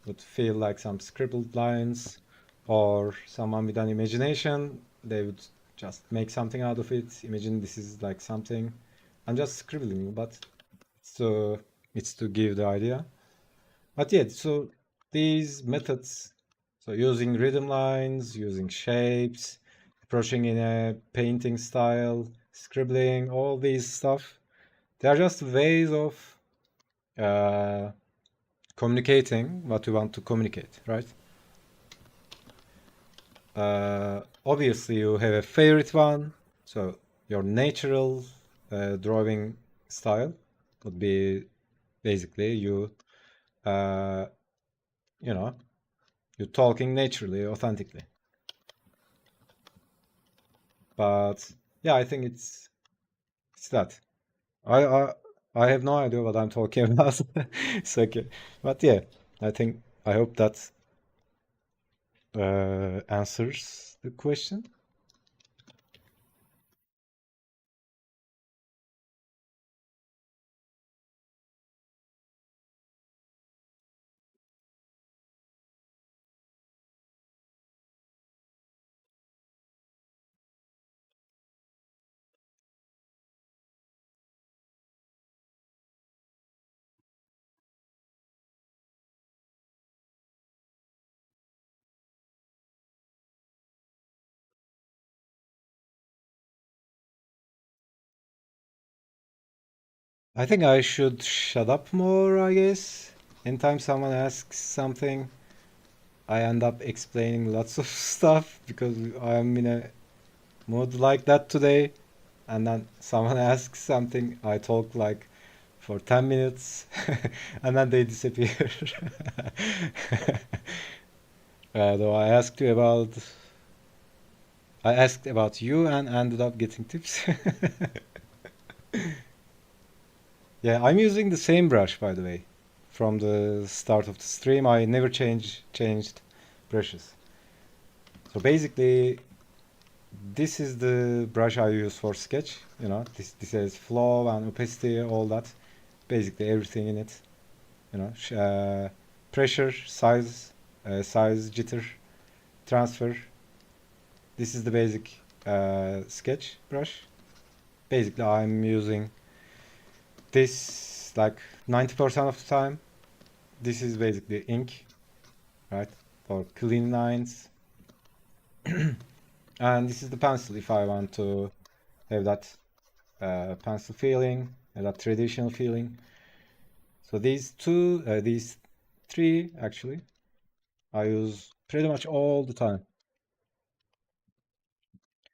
would feel like some scribbled lines, or someone with an imagination, they would just make something out of it. Imagine this is like something. I'm just scribbling, but so it's to give the idea. But yeah, so these methods, so using rhythm lines, using shapes, approaching in a painting style, scribbling, all these stuff, they are just ways of uh, communicating what you want to communicate, right? Obviously, you have a favorite one, so your natural drawing style would be basically you You're talking naturally, authentically. But yeah, I think it's that. I I I have no idea what I'm talking about. It's okay. But yeah, I hope that answers the question. I think I should shut up more, I guess. Anytime someone asks something, I end up explaining lots of stuff because I'm in a mood like that today. And then someone asks something, I talk like for 10 minutes and then they disappear. Though I asked about you and ended up getting tips. Yeah, I'm using the same brush by the way. From the start of the stream, I never changed brushes. So basically, this is the brush I use for sketch. You know, this has flow and opacity, all that. Basically everything in it. You know, pressure, size, jitter, transfer. This is the basic sketch brush. Basically, I'm using this like 90% of the time. This is basically ink, right? For clean lines. And this is the pencil if I want to have that pencil feeling, that traditional feeling. So these three actually, I use pretty much all the time.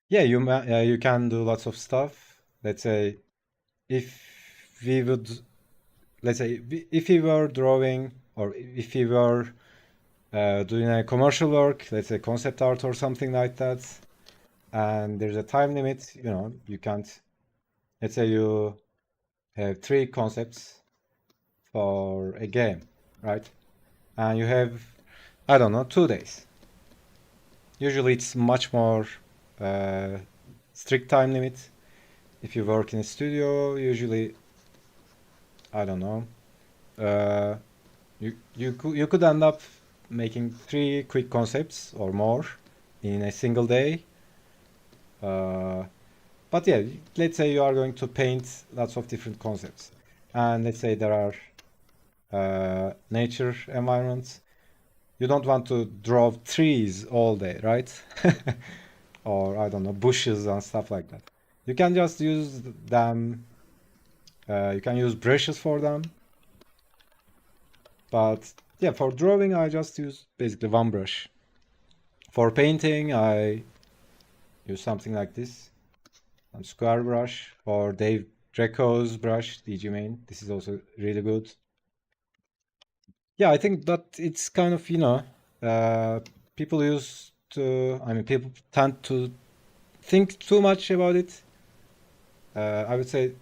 Yeah, you can do lots of stuff. Let's say if we would, let's say if we were drawing or if we were doing a commercial work, let's say concept art or something like that, and there's a time limit, you know, you can't, let's say you have 3 concepts for a game, right? And you have, I don't know, 2 days. Usually it's much more strict time limit. If you work in a studio, usually, I don't know, uh, you could end up making 3 quick concepts or more in a single day. But yeah, let's say you are going to paint lots of different concepts, and let's say there are nature environments. You don't want to draw trees all day, right? Or I don't know, bushes and stuff like that. You can just use them. You can use brushes for them. But yeah, for drawing, I just use basically one brush. For painting, I use something like this, some square brush, or Dave Greco's brush, DG Main. This is also really good. Yeah, I think that it's kind of, you know, people used to, I mean, people tend to think too much about it. I would say,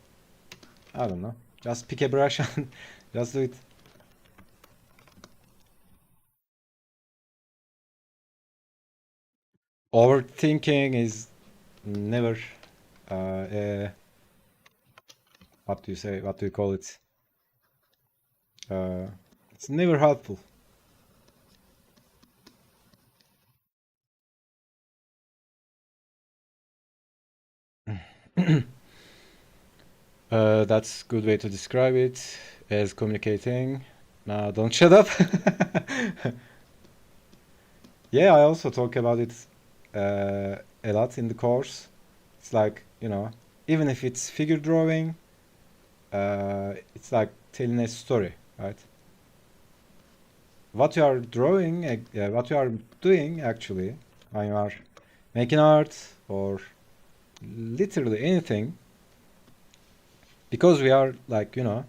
I don't know, just pick a brush and just do it. Overthinking is never, what do you say, what do you call it? It's never helpful. That's good way to describe it as communicating. Now don't shut up. Yeah, I also talk about it a lot in the course. It's like, you know, even if it's figure drawing, it's like telling a story, right? What you are drawing, what you are doing actually, when you are making art or literally anything, because we are like, you know,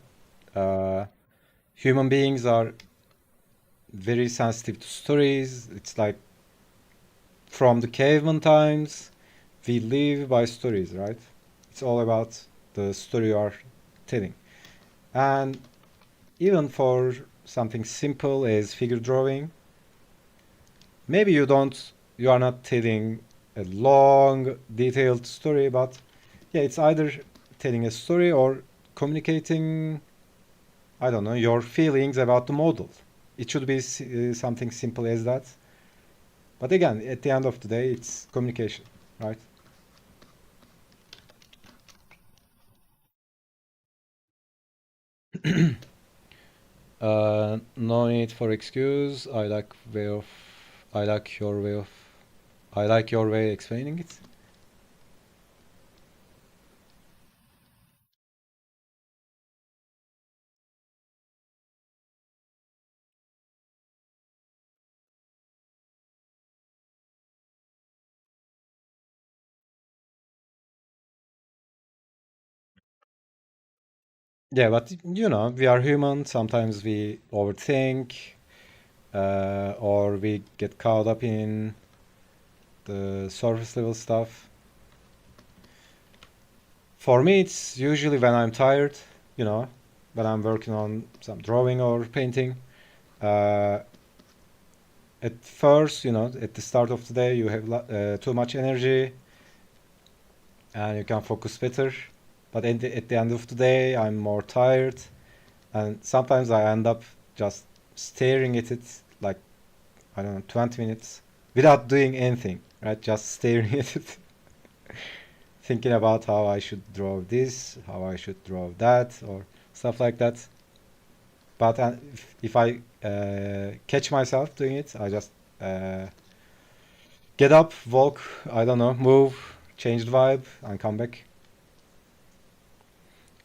human beings are very sensitive to stories. It's like from the caveman times, we live by stories, right? It's all about the story you are telling. And even for something simple as figure drawing, maybe you are not telling a long, detailed story, but yeah, it's either telling a story or communicating, I don't know, your feelings about the model. It should be something simple as that. But again, at the end of the day, it's communication, right? No need for excuse. I like your way of, I like your way explaining it. Yeah, but you know, we are human. Sometimes we overthink, or we get caught up in the surface level stuff. For me, it's usually when I'm tired, you know, when I'm working on some drawing or painting. Uh, at first, you know, at the start of the day, you have too much energy and you can focus better. But at the end of the day, I'm more tired, and sometimes I end up just staring at it like, I don't know, 20 minutes without doing anything, right? Just staring at it, thinking about how I should draw this, how I should draw that, or stuff like that. But if I catch myself doing it, I just uh, get up, walk, I don't know, move, change the vibe, and come back.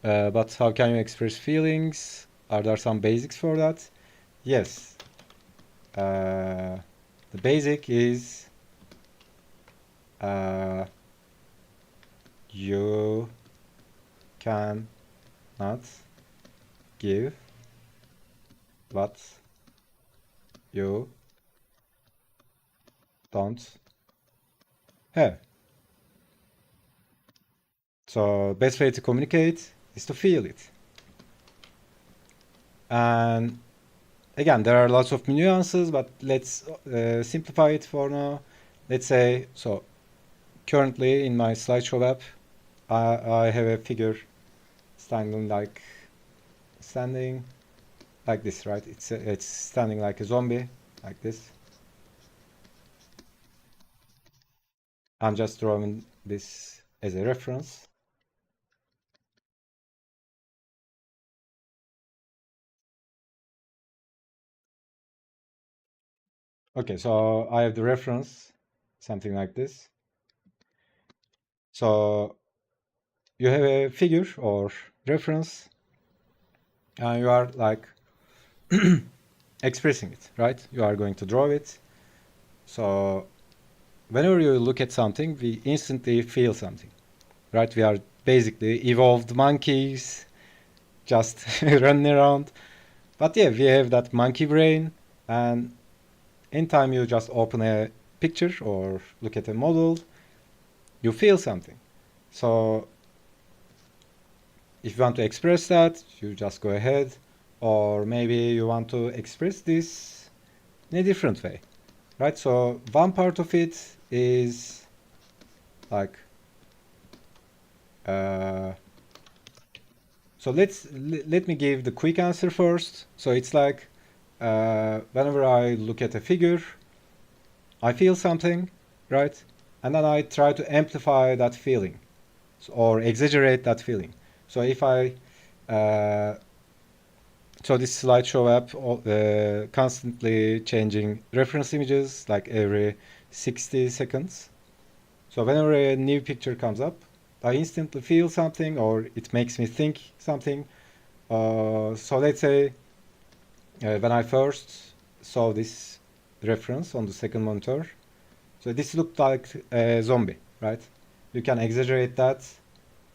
But how can you express feelings? Are there some basics for that? Yes. The basic is uh, you can not give what you don't have. So best way to communicate is to feel it. And again, there are lots of nuances, but let's simplify it for now. Let's say, so currently in my slideshow app, I have a figure standing like this, right? It's standing like a zombie, like this. I'm just drawing this as a reference. Okay, so I have the reference, something like this. So you have a figure or reference, and you are like expressing it, right? You are going to draw it. So whenever you look at something, we instantly feel something, right? We are basically evolved monkeys just running around. But yeah, we have that monkey brain, and anytime you just open a picture or look at a model, you feel something. So if you want to express that, you just go ahead, or maybe you want to express this in a different way, right? So one part of it is like, so let me give the quick answer first. So it's like, whenever I look at a figure, I feel something, right? And then I try to amplify that feeling, or exaggerate that feeling. So if I, so this slideshow app constantly changing reference images like every 60 seconds. So whenever a new picture comes up, I instantly feel something, or it makes me think something. So let's say when I first saw this reference on the second monitor, so this looked like a zombie, right? You can exaggerate that,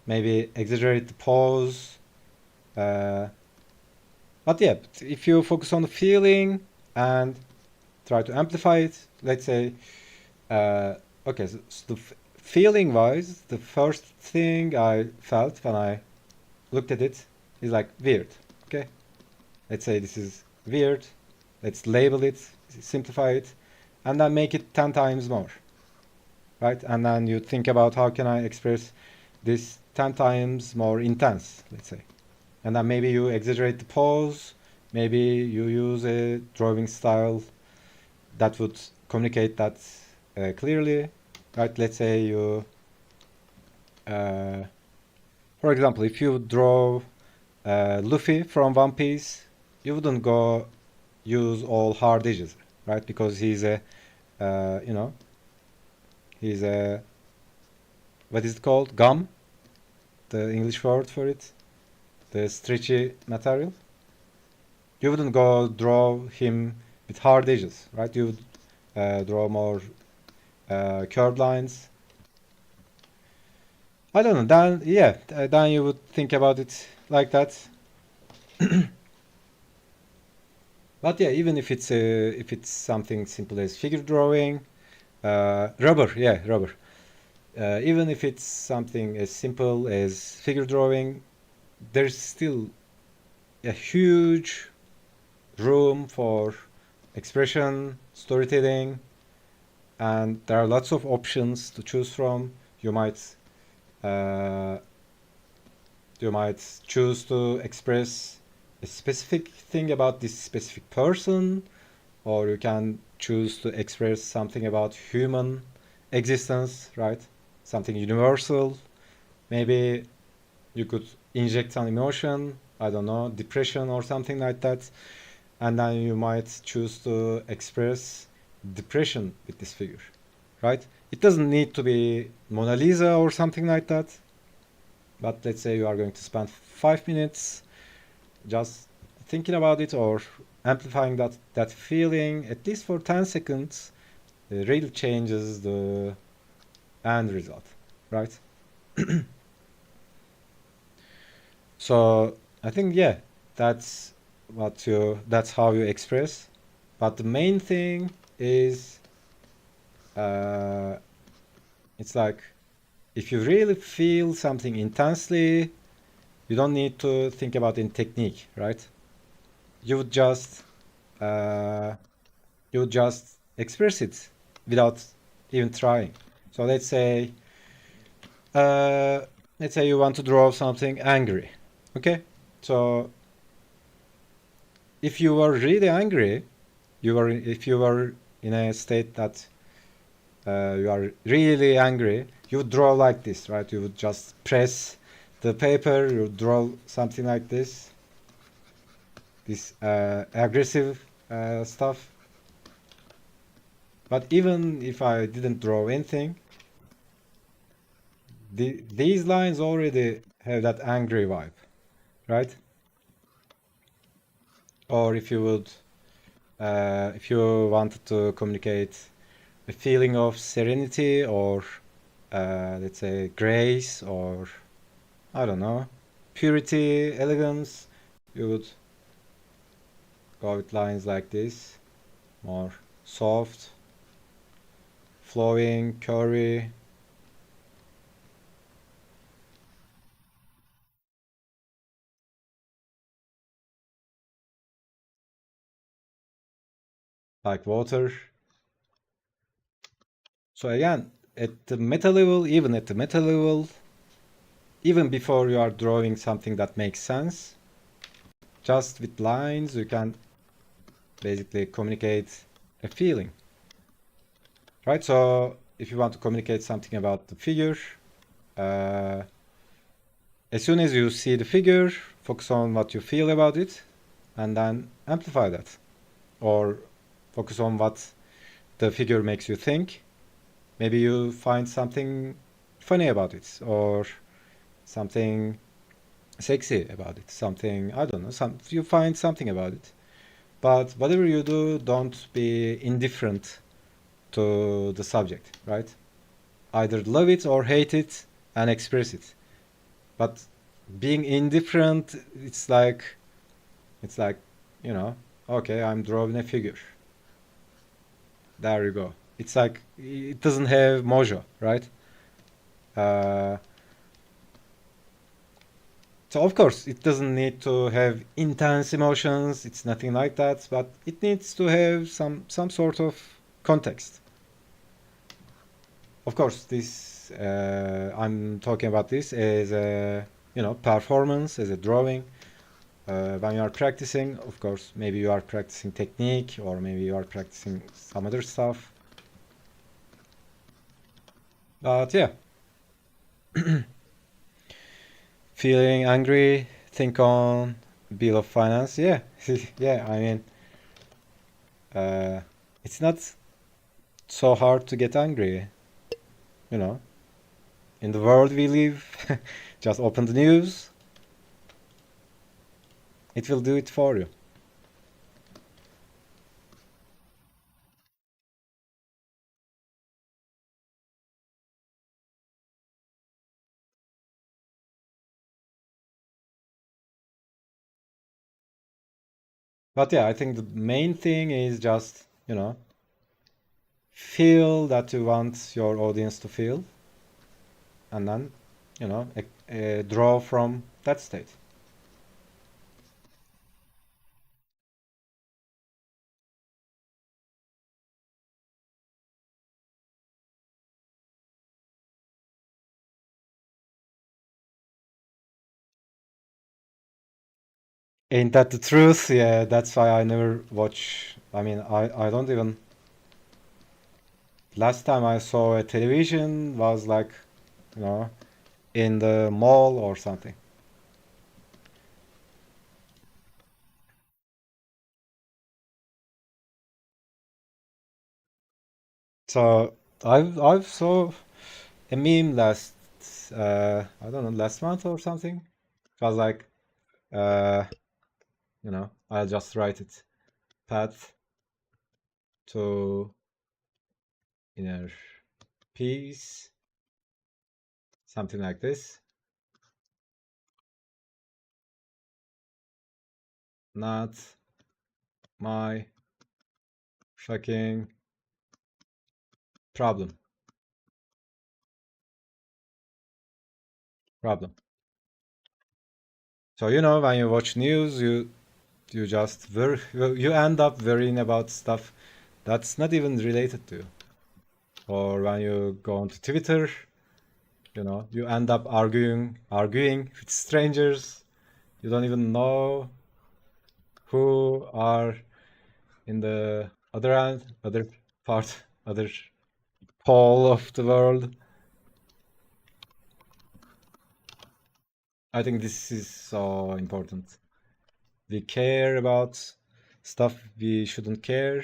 maybe exaggerate the pose. But yeah, if you focus on the feeling and try to amplify it. Let's say, okay, so the feeling wise, the first thing I felt when I looked at it is like weird. Okay, let's say this is weird. Let's label it, simplify it, and then make it 10 times more, right? And then you think about how can I express this 10 times more intense, let's say. And then maybe you exaggerate the pose, maybe you use a drawing style that would communicate that clearly, right? Let's say you, for example, if you draw Luffy from One Piece, you wouldn't go use all hard edges, right? Because he's a, you know, he's a, what is it called? Gum, the English word for it, the stretchy material. You wouldn't go draw him with hard edges, right? You would draw more curved lines. I don't know. Then yeah, then you would think about it like that. But yeah, even if it's something simple as figure drawing, rubber, yeah, rubber. Even if it's something as simple as figure drawing, there's still a huge room for expression, storytelling, and there are lots of options to choose from. You might choose to express a specific thing about this specific person, or you can choose to express something about human existence, right? Something universal. Maybe you could inject some emotion, I don't know, depression or something like that, and then you might choose to express depression with this figure, right? It doesn't need to be Mona Lisa or something like that, but let's say you are going to spend 5 minutes just thinking about it or amplifying that feeling at least for 10 seconds. It really changes the end result, right? So I think yeah, that's how you express. But the main thing is it's like if you really feel something intensely, you don't need to think about in technique, right? You would just express it without even trying. So let's say you want to draw something angry. Okay, so if you were really angry, if you were in a state that you are really angry, you would draw like this, right? You would just press the paper, you would draw something like this aggressive stuff. But even if I didn't draw anything, these lines already have that angry vibe, right? Or if you wanted to communicate a feeling of serenity or let's say grace or I don't know, purity, elegance, you would go with lines like this, more soft, flowing, curvy. Like water. So again, at the meta level, even before you are drawing something that makes sense, just with lines, you can basically communicate a feeling, right? So if you want to communicate something about the figure, as soon as you see the figure, focus on what you feel about it, and then amplify that. Or focus on what the figure makes you think. Maybe you find something funny about it, or something sexy about it, something, I don't know, you find something about it. But whatever you do, don't be indifferent to the subject, right? Either love it or hate it and express it. But being indifferent, it's like, you know, Okay, I'm drawing a figure. There you go. It's like it doesn't have mojo, right? Uh, so of course it doesn't need to have intense emotions. It's nothing like that, but it needs to have some sort of context. Of course, this I'm talking about this as a performance, as a drawing. When you are practicing, of course, maybe you are practicing technique or maybe you are practicing some other stuff. But yeah, feeling angry, think on bill of finance. Yeah, yeah. I mean, uh, it's not so hard to get angry. You know, in the world we live, just open the news. It will do it for you. But yeah, I think the main thing is just, feel that you want your audience to feel, and then, draw from that state. Ain't that the truth? Yeah, that's why I never watch. I mean, I don't even. Last time I saw a television was like, you know, in the mall or something. So I've saw a meme last I don't know, last month or something. It was like uh I'll just write it. Path to inner peace, something like this. Not my fucking problem. Problem. So when you watch news, you just you end up worrying about stuff that's not even related to you. Or when you go onto Twitter, you end up arguing with strangers you don't even know who are in the other end, other part, other pole of the world. I think this is so important. We care about stuff we shouldn't care,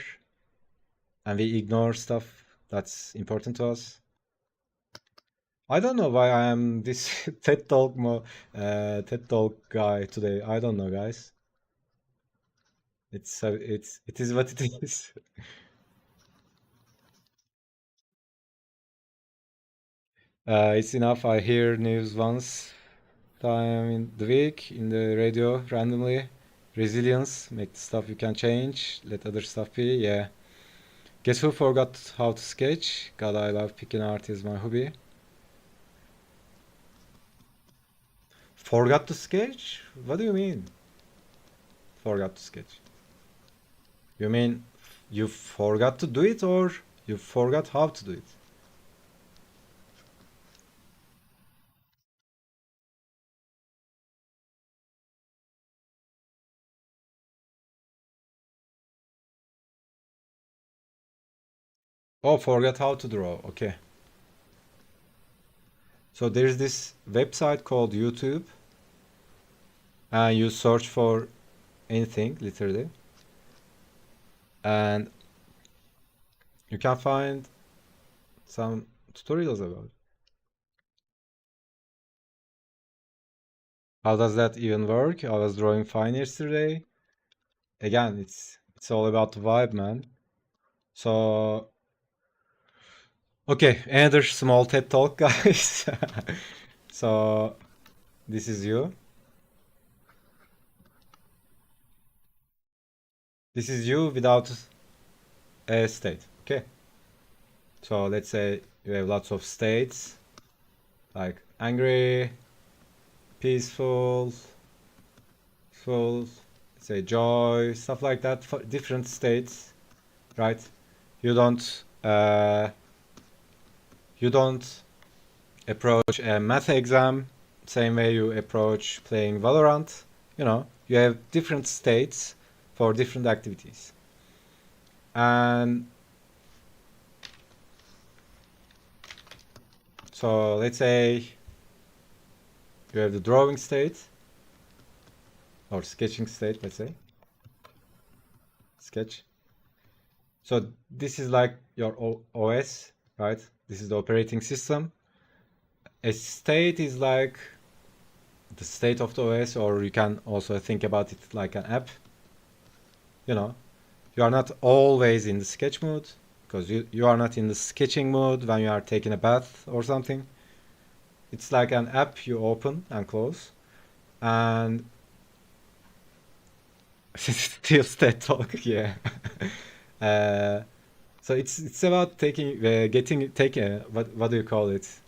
and we ignore stuff that's important to us. I don't know why I am this TED Talk guy today. I don't know, guys. It is what it is. It's enough. I hear news once time in the week in the radio randomly. Resilience, make the stuff you can change, let other stuff be. Yeah. Guess who forgot how to sketch? God, I love picking art is my hobby. Forgot to sketch? What do you mean? Forgot to sketch. You mean you forgot to do it or you forgot how to do it? Oh, forgot how to draw. Okay. So there's this website called YouTube, and you search for anything, literally, and you can find some tutorials about it. How does that even work? I was drawing fine yesterday. Again, it's all about the vibe, man. So, okay, another small TED talk, guys. So, this is you. This is you without a state. Okay. So let's say you have lots of states like angry, peaceful, full, say joy, stuff like that for different states, right? You don't approach a math exam same way you approach playing Valorant. You know, you have different states for different activities. And so let's say you have the drawing state or sketching state, let's say. Sketch. So this is like your OS, right? This is the operating system. A state is like the state of the OS, or you can also think about it like an app. You know, you are not always in the sketch mode because you are not in the sketching mode when you are taking a bath or something. It's like an app you open and close, and still state talk, yeah. So it's about taking what do you call it?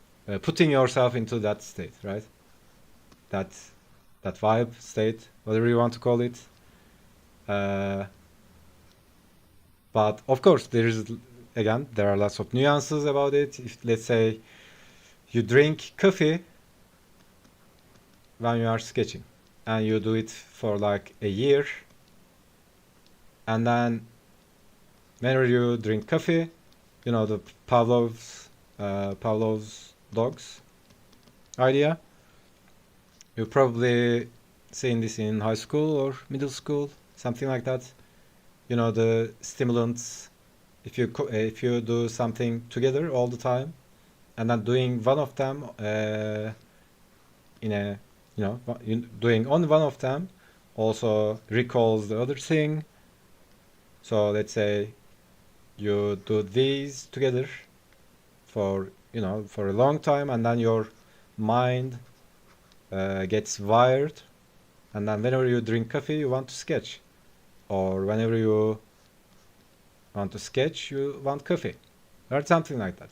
Putting yourself into that state, right? That vibe state, whatever you want to call it. But of course, there are lots of nuances about it. If let's say you drink coffee when you are sketching, and you do it for like a year, and then whenever you drink coffee, you know the Pavlov's dogs idea. You probably seen this in high school or middle school, something like that. You know the stimulants. If you do something together all the time, and then doing one of them doing only one of them also recalls the other thing. So let's say you do these together for a long time, and then your mind gets wired, and then whenever you drink coffee you want to sketch, or whenever you want to sketch you want coffee, or something like that.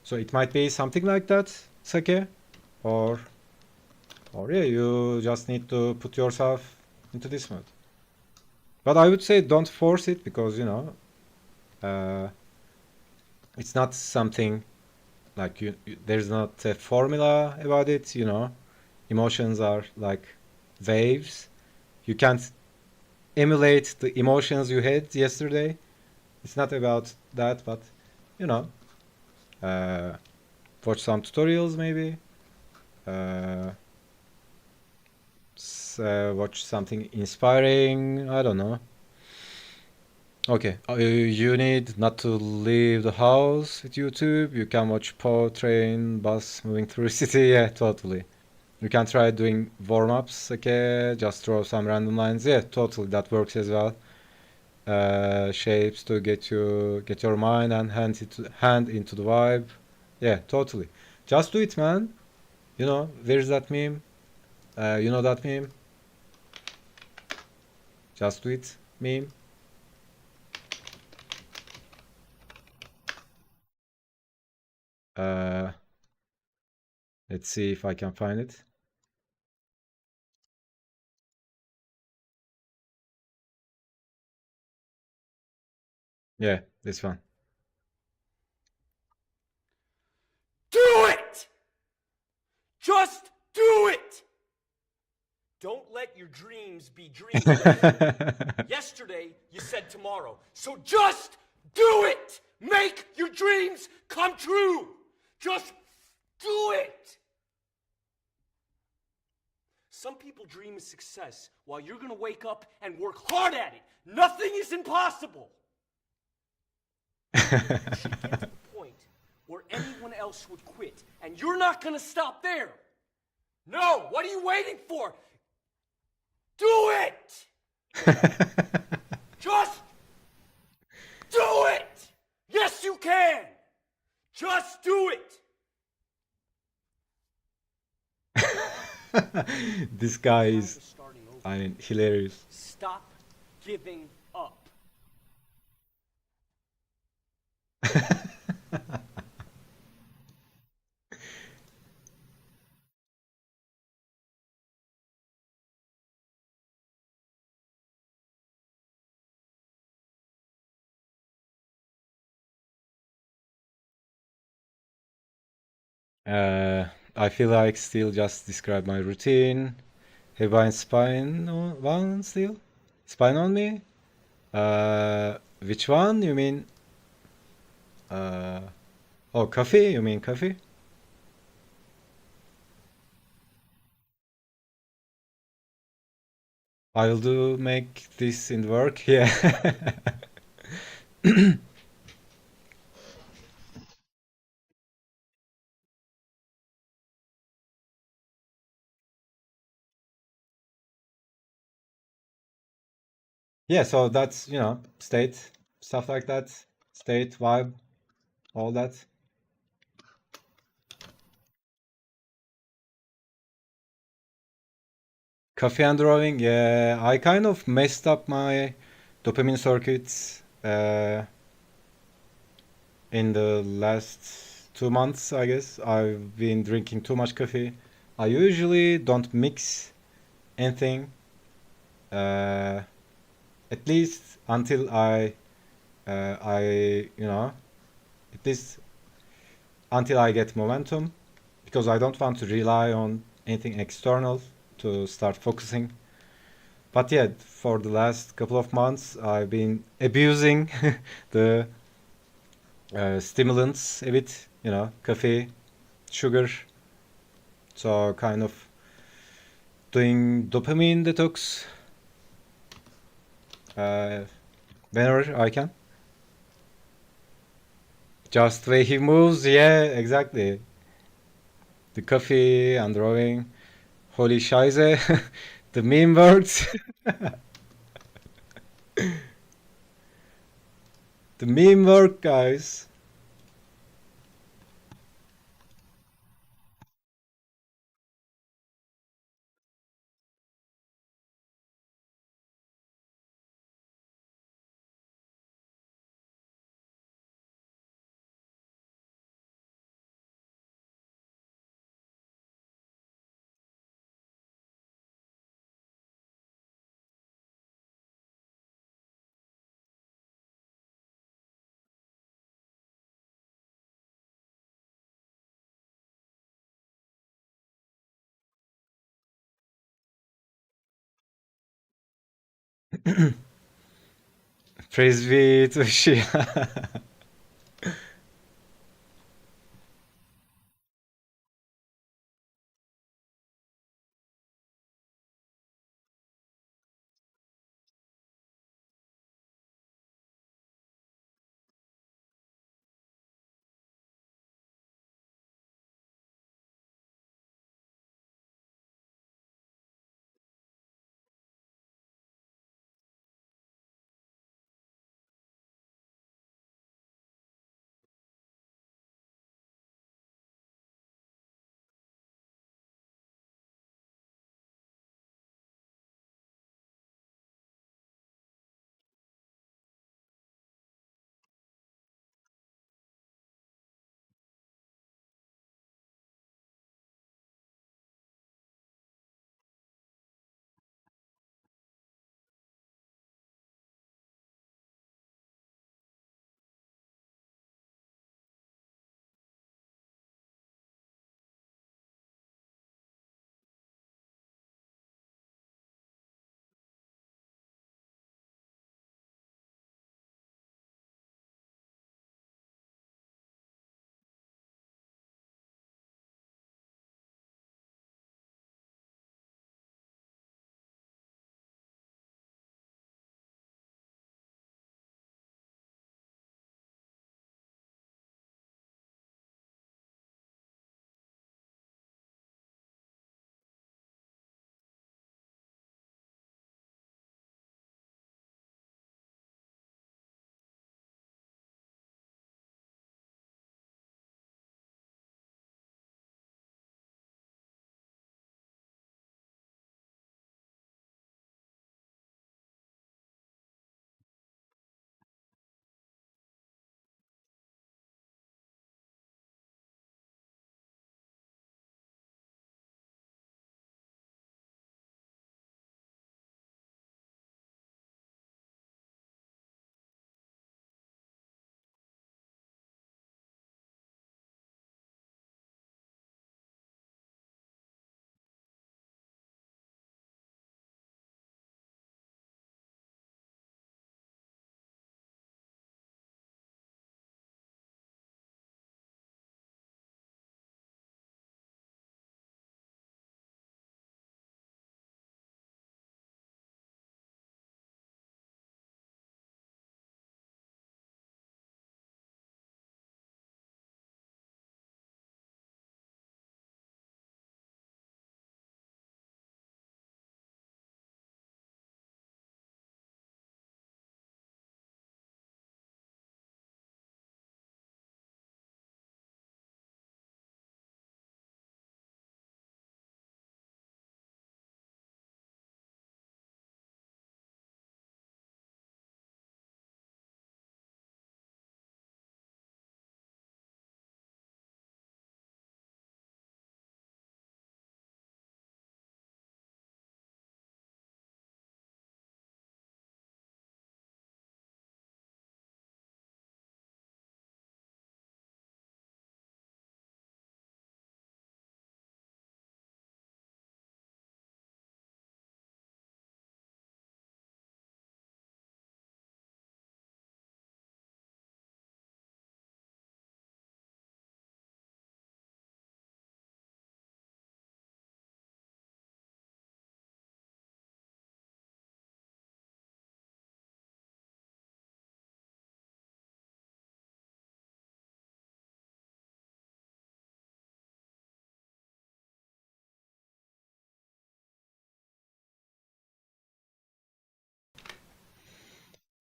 So it might be something like that, Sake, or yeah, you just need to put yourself into this mode. But I would say don't force it, because it's not something like there's not a formula about it. Emotions are like waves. You can't emulate the emotions you had yesterday. It's not about that, but watch some tutorials maybe. Watch something inspiring. I don't know. Okay, you need not to leave the house with YouTube. You can watch Poe train, bus moving through city. Yeah, totally. You can try doing warm-ups, okay? Just draw some random lines. Yeah, totally, that works as well. Shapes to get your mind and hand into the vibe. Yeah, totally. Just do it, man. Where's that meme? You know that meme? Just do it meme. Let's see if I can find it. Yeah, this one. Do it! Just do it! Don't let your dreams be dreams. Yesterday, you said tomorrow. So just do it! Make your dreams come true! Just do it! Some people dream of success while you're gonna wake up and work hard at it. Nothing is impossible. You should get to the point where anyone else would quit, and you're not gonna stop there. No, what are you waiting for? Do it! Just do it! Yes, you can! Just do it! This guy is, I mean, hilarious. Stop giving up. I feel like still just describe my routine. Have I spine on one still? Spine on me? Which one? You mean? Oh, coffee? You mean coffee? I'll do make this in work. Yeah. Yeah, so that's, state, stuff like that. State, vibe, all that. Coffee and drawing, yeah, I kind of messed up my dopamine circuits in the last 2 months, I guess. I've been drinking too much coffee. I usually don't mix anything, uh, at least until at least until I get momentum, because I don't want to rely on anything external to start focusing. But yeah, for the last couple of months, I've been abusing the stimulants a bit, coffee, sugar. So kind of doing dopamine detox uh, whenever I can. Just the way he moves, yeah, exactly. The coffee and drawing. Holy Scheiße, the meme works. The meme work, guys. Praise be to Shia.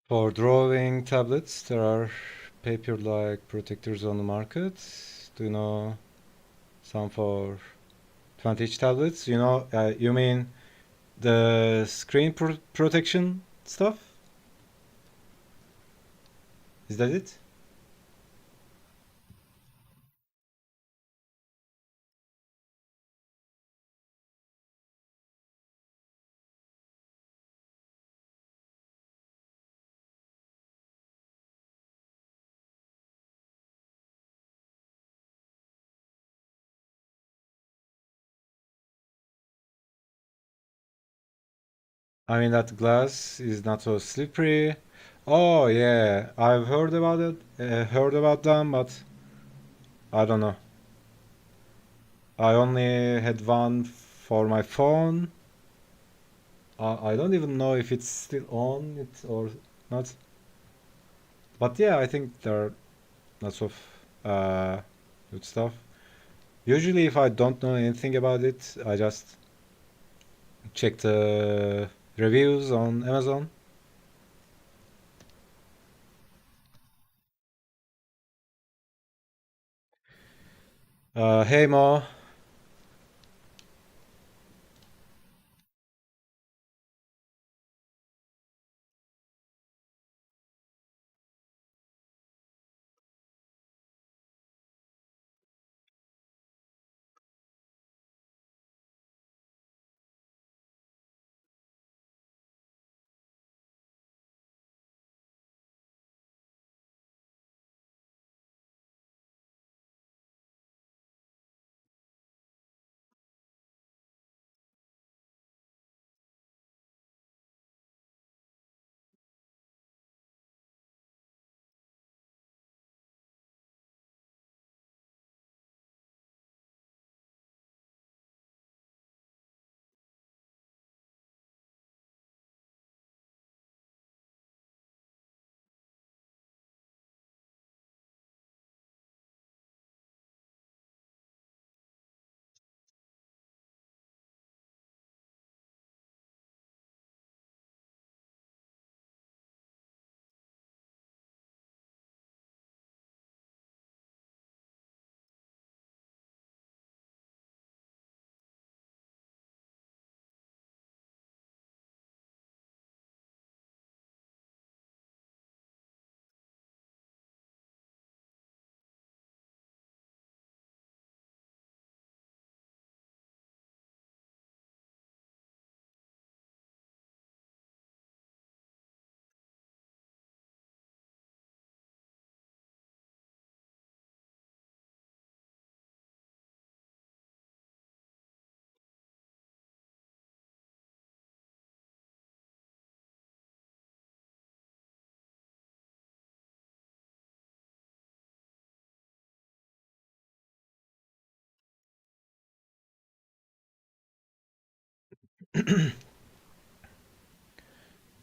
For drawing tablets, there are paper-like protectors on the market. Do you know some for 20-inch tablets? You mean the screen protection stuff? Is that it? I mean that glass is not so slippery. Oh yeah, I've heard about it. Heard about them, but I don't know. I only had one for my phone. I don't even know if it's still on it or not. But yeah, I think there are lots of uh, good stuff. Usually, if I don't know anything about it, I just check the reviews on Amazon. Hey Mo.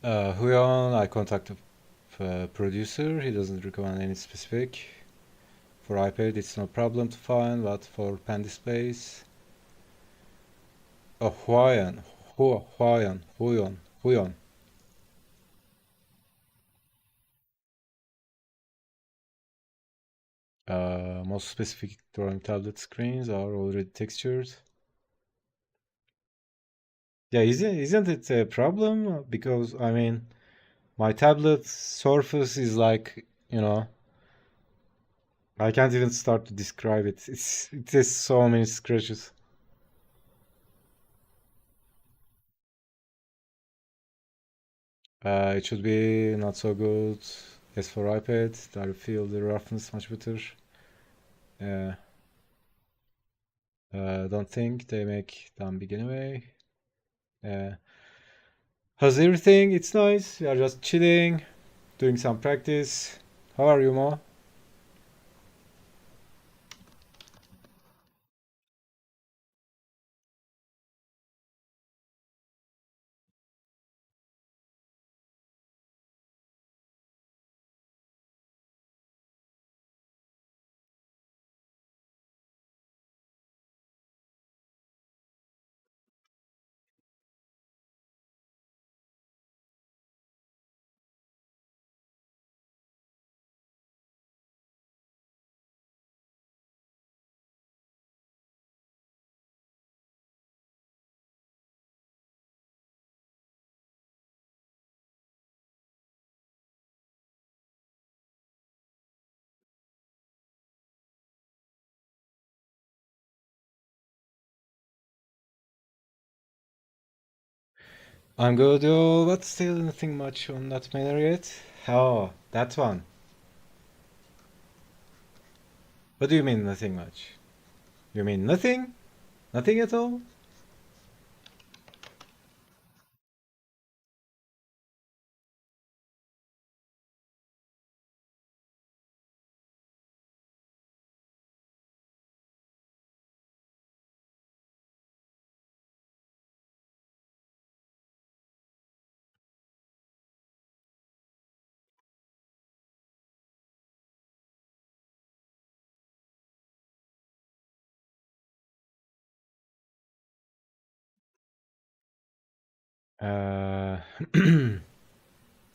Huyon, I contacted producer. He doesn't recommend any specific. For iPad, it's no problem to find, but for pen displays, oh, Huyon. Most specific drawing tablet screens are already textured. Yeah, isn't it a problem? Because I mean, my tablet surface is like, I can't even start to describe it. It has so many scratches. It should be not so good. As for iPad, I feel the roughness much better. Uh, don't think they make them big anyway. Uh, how's everything? It's nice. We are just chilling, doing some practice. How are you, Mo? I'm good, yo, but still nothing much on that manner yet. Oh, that one. What do you mean nothing much? You mean nothing? Nothing at all?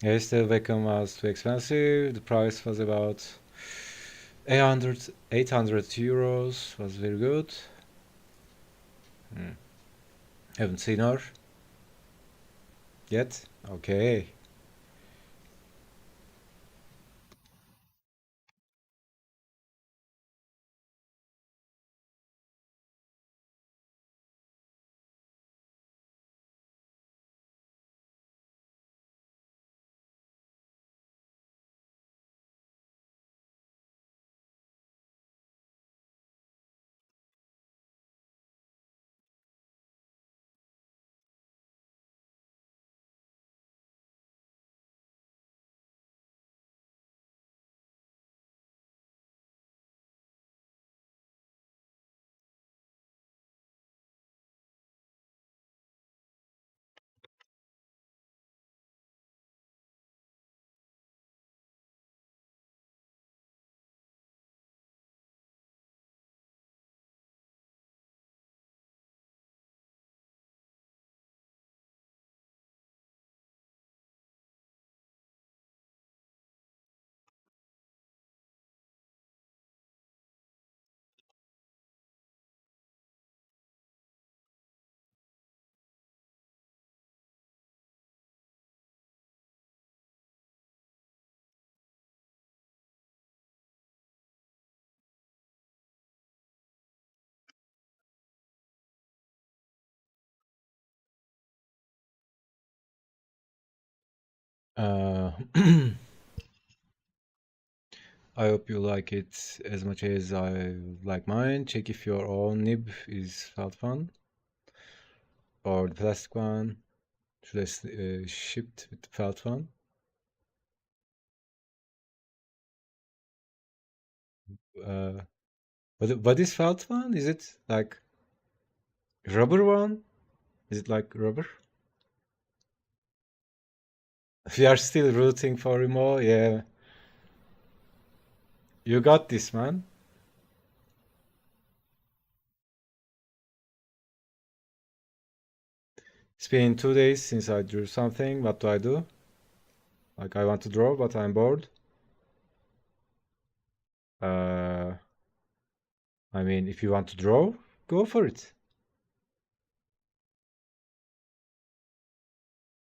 Yes, the Wacom was too expensive. The price was about 800 euros. Was very good. Haven't seen her yet. Okay. Uh, I hope you like it as much as I like mine. Check if your own nib is felt fun or the plastic one. Should I shipped with the felt one? Uh, what is felt one? Is it like rubber one? Is it like rubber? We are still rooting for Remo. Yeah, you got this, man. It's been 2 days since I drew something. What do I do? Like I want to draw, but I'm bored. Uh, I mean, if you want to draw, go for it.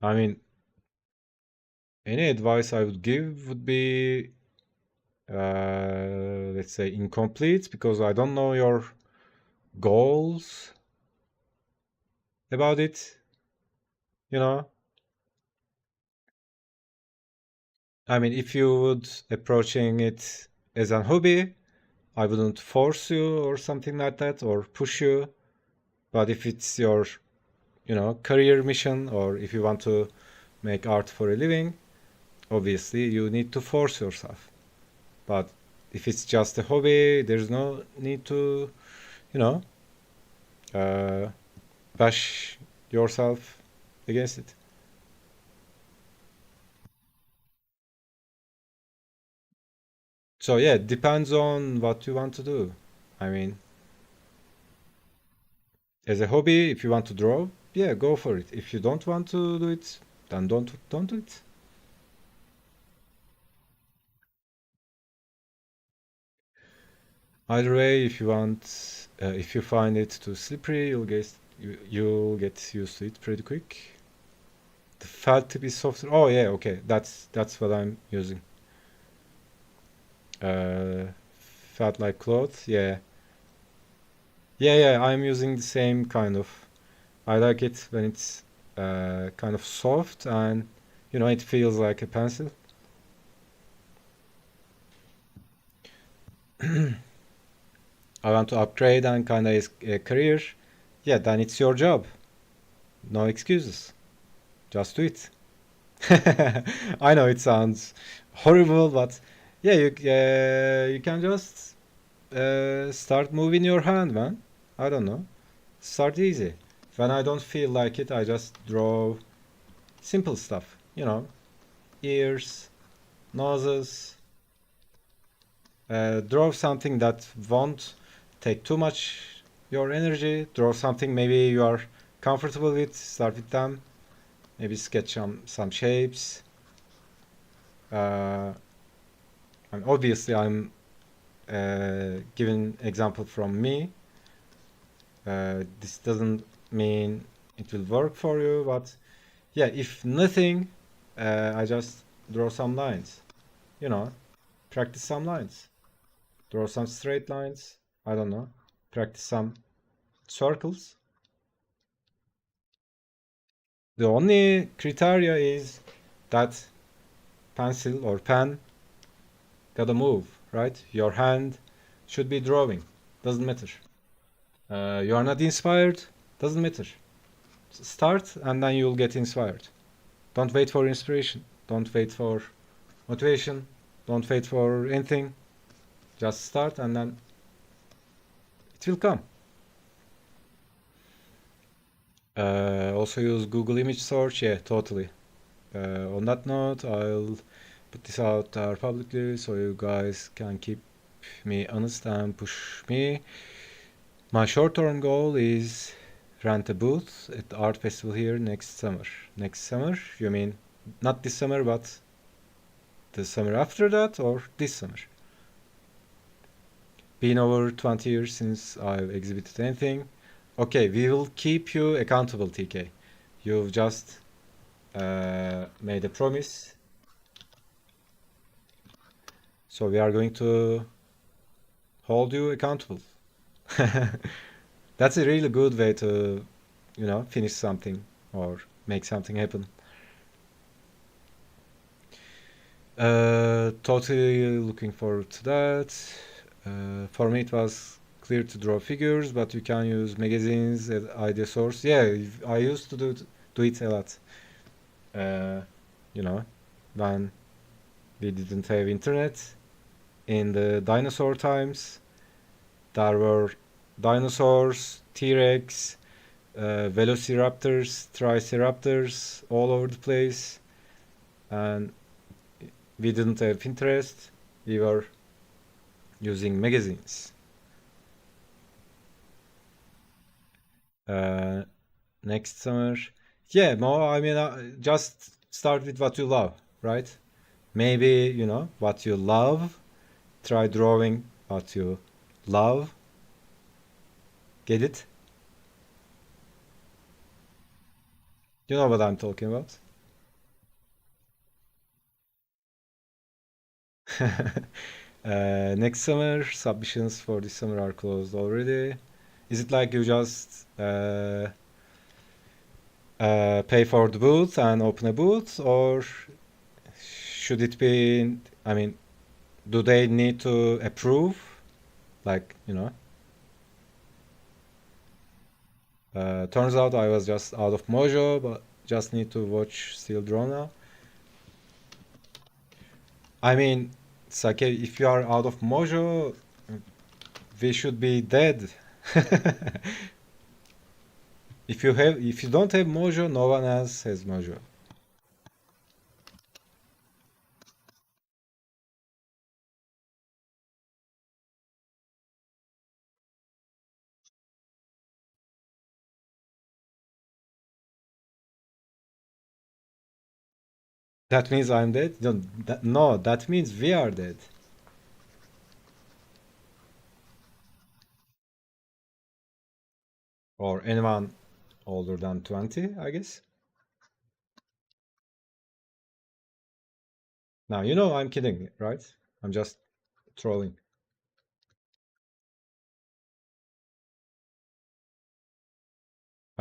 I mean, any advice I would give would be, let's say, incomplete because I don't know your goals about it. You know, I mean, if you would approaching it as a hobby, I wouldn't force you or something like that or push you. But if it's your, career mission or if you want to make art for a living, obviously you need to force yourself. But if it's just a hobby, there's no need to, you know, uh, bash yourself against it. So yeah, it depends on what you want to do. I mean, as a hobby, if you want to draw, yeah, go for it. If you don't want to do it, then don't do it. Either way, if you find it too slippery, you'll get used to it pretty quick. The felt tip is softer. Oh yeah, okay, that's what I'm using. Uh, Felt like cloth. Yeah, yeah. I'm using the same kind of. I like it when it's kind of soft, and you know, it feels like a pencil. I want to upgrade and kind of a career. Yeah, then it's your job. No excuses. Just do it. I know it sounds horrible, but yeah, you can just start moving your hand, man. I don't know. Start easy. When I don't feel like it, I just draw simple stuff. You know, ears, noses. Draw something that won't take too much your energy. Draw something maybe you are comfortable with. Start with them. Maybe sketch some shapes. And obviously, I'm giving example from me. This doesn't mean it will work for you, but yeah, if nothing, I just draw some lines. You know, practice some lines. Draw some straight lines. I don't know. Practice some circles. The only criteria is that pencil or pen gotta move, right? Your hand should be drawing. Doesn't matter. You are not inspired. Doesn't matter. Start and then you'll get inspired. Don't wait for inspiration. Don't wait for motivation. Don't wait for anything. Just start and then it will come. Also use Google image search. Yeah, totally. On that note, I'll put this out there publicly so you guys can keep me honest and push me. My short-term goal is rent a booth at the art festival here next summer. Next summer? You mean not this summer, but the summer after that, or this summer? Been over 20 years since I've exhibited anything. Okay, we will keep you accountable, TK. You've just made a promise. So we are going to hold you accountable. That's a really good way to, you know, finish something or make something happen. Totally looking forward to that. For me, it was clear to draw figures, but you can use magazines as idea source. Yeah, I used to do it a lot. You know, when we didn't have internet in the dinosaur times, there were dinosaurs, T-Rex, velociraptors, triceratops all over the place, and we didn't have Pinterest. We were using magazines. Next summer, yeah, Mo. I mean, just start with what you love, right? Maybe you know what you love. Try drawing what you love. Get it? You know what I'm talking about. Next summer, submissions for this summer are closed already. Is it like you just pay for the booth and open a booth, or should it be, I mean, do they need to approve? Like, you know? Turns out I was just out of mojo, but just need to watch Steel Draw now. I mean, it's like if you are out of mojo, we should be dead. If you don't have mojo, no one else has mojo. That means I'm dead? No, that means we are dead. Or anyone older than 20, I guess. Now, you know I'm kidding, right? I'm just trolling.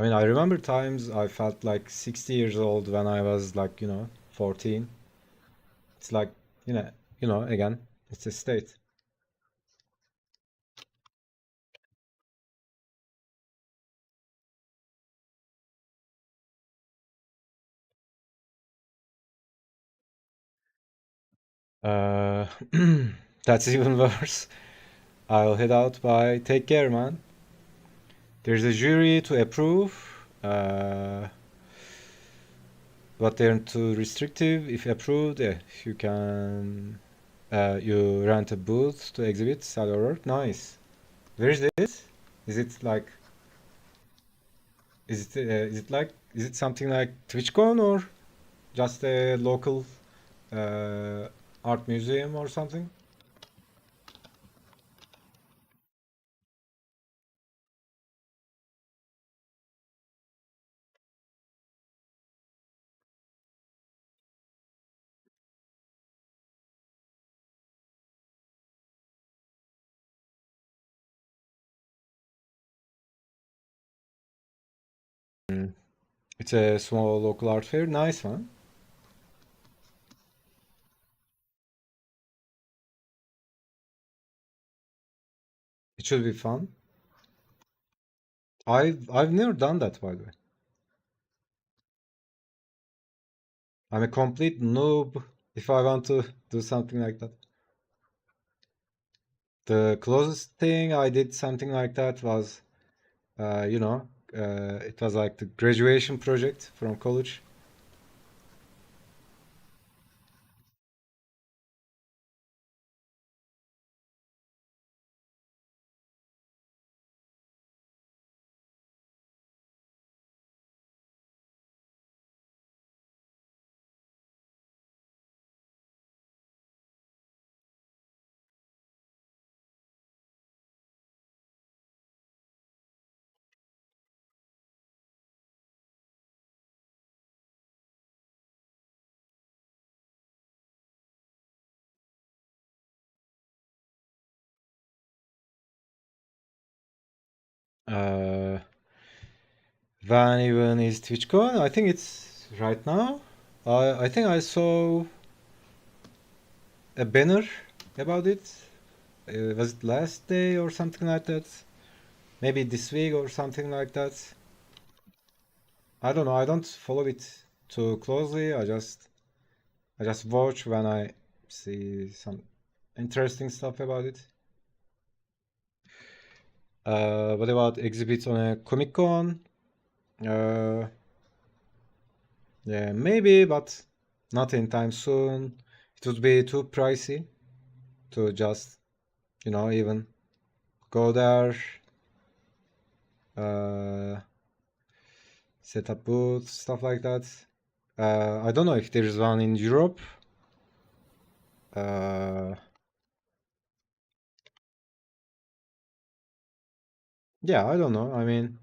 I mean, I remember times I felt like 60 years old when I was like, 14. It's like, again, it's a state. Uh, that's even worse. I'll head out. Bye. Take care, man. There's a jury to approve, but they're too restrictive. If approved, you can you rent a booth to exhibit, sell your work. Nice. Where is this? Is it like is it something like TwitchCon or just a local uh, art museum or something? It's a small local art fair. Nice one. It should be fun. I've never done that, by the way. I'm a complete noob if I want to do something like that. The closest thing I did something like that was, it was like the graduation project from college. Uh, when even is TwitchCon? I think it's right now. I think I saw a banner about it. Was it last day or something like that? Maybe this week or something like that. I don't know. I don't follow it too closely. I just watch when I see some interesting stuff about it. What about exhibits on a Comic Con? Uh, yeah, maybe, but not anytime soon. It would be too pricey to just, even go there, uh, set up booths, stuff like that. I don't know if there's one in Europe. Uh, yeah, I don't know. I mean,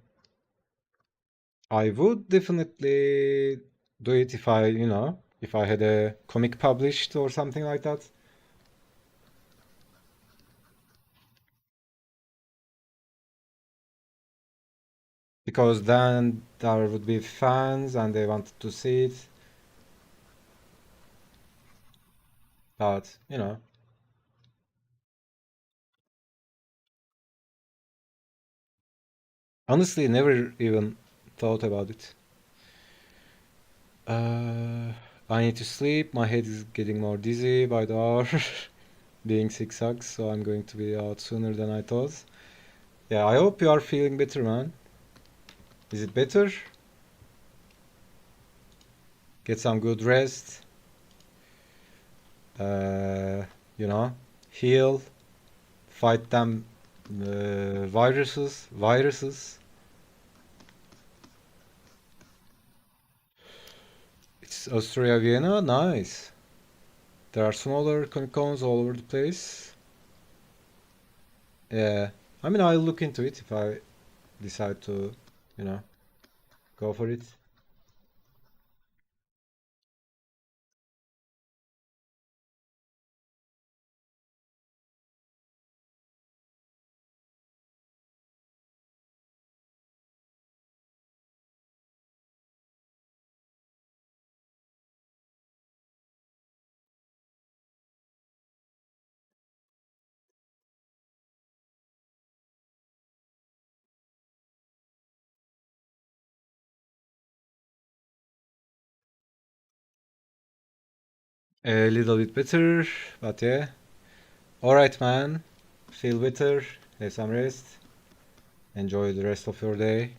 I would definitely do it if if I had a comic published or something like that. Because then there would be fans and they wanted to see it. But, honestly, never even thought about it. Uh, I need to sleep. My head is getting more dizzy by the hour. Being sick sucks, so I'm going to be out sooner than I thought. Yeah, I hope you are feeling better, man. Is it better? Get some good rest. Uh, you know, heal, fight them viruses. It's Austria, Vienna. Nice. There are smaller Comic Cons all over the place. Yeah, I mean, I'll look into it if I decide to, you know, go for it. A little bit better, but yeah. Alright, man. Feel better. Have some rest. Enjoy the rest of your day.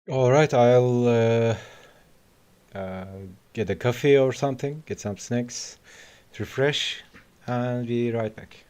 Alright, I'll uh, get a coffee or something, get some snacks, refresh, and be right back.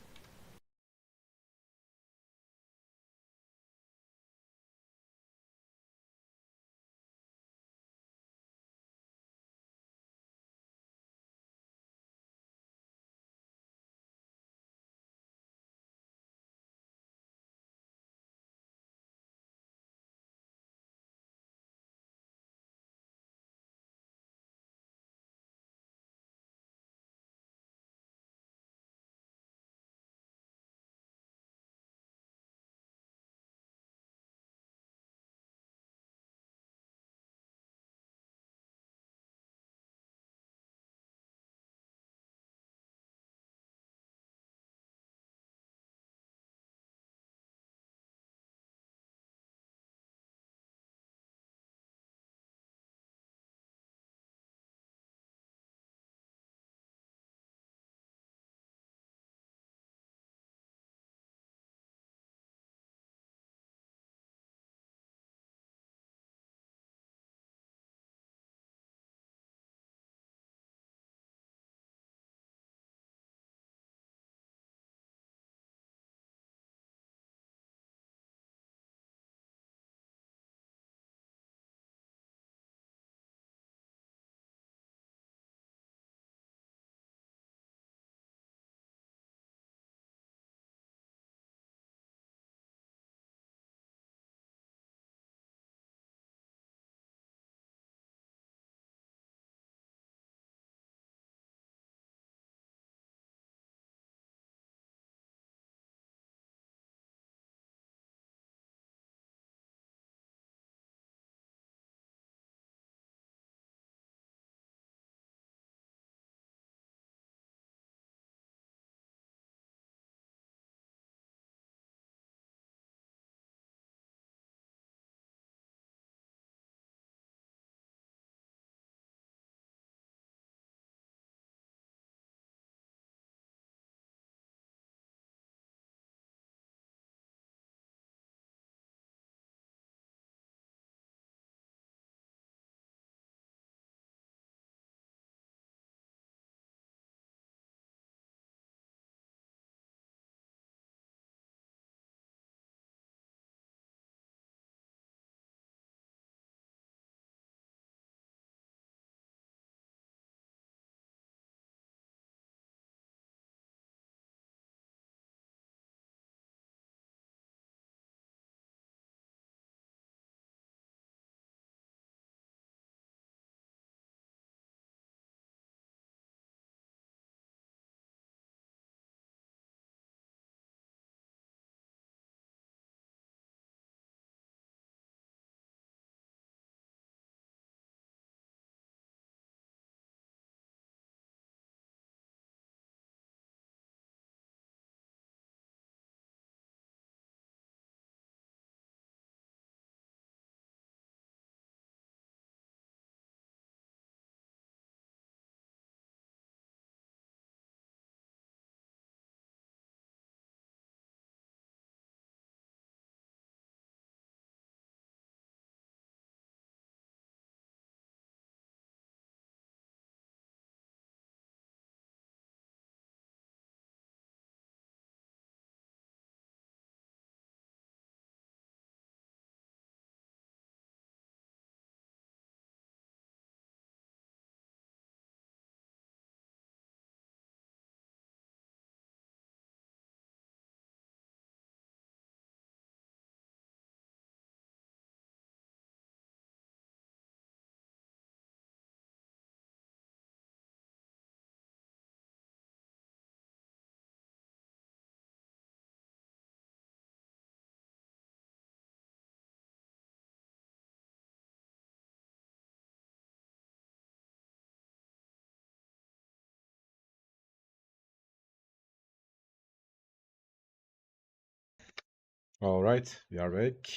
All right, we are back.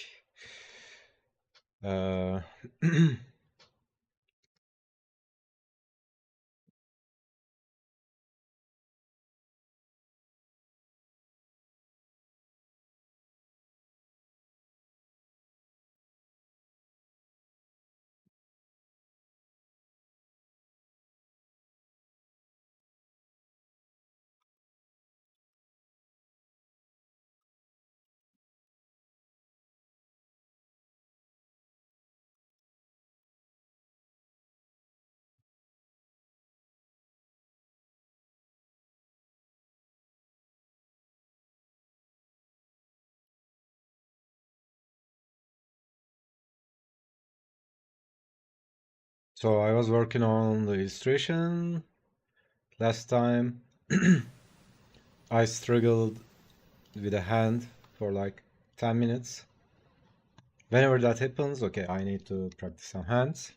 So I was working on the illustration last time. I struggled with a hand for like 10 minutes. Whenever that happens, okay, I need to practice some hands.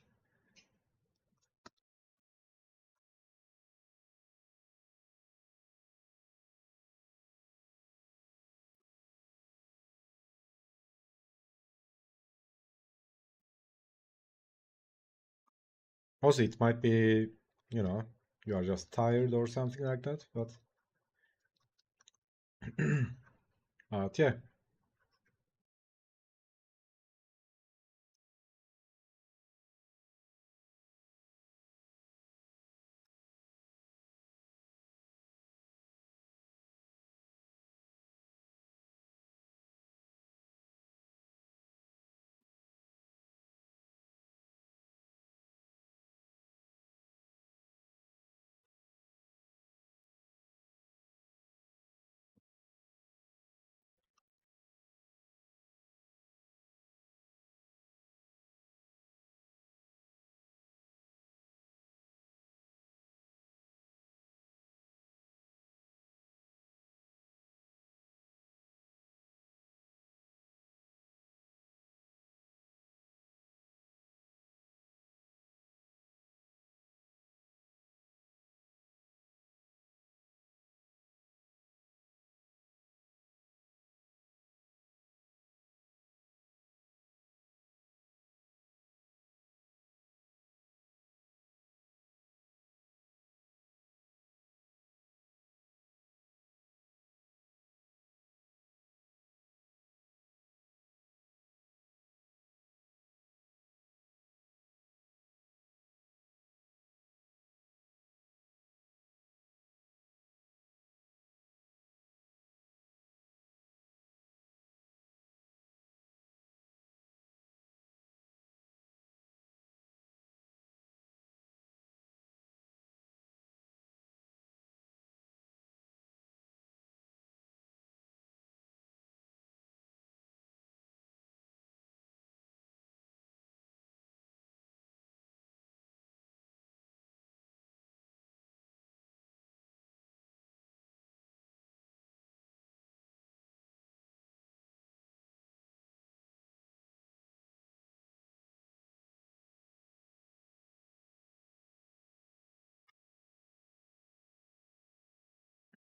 Also, it might be, you know, you are just tired or something like that, but yeah.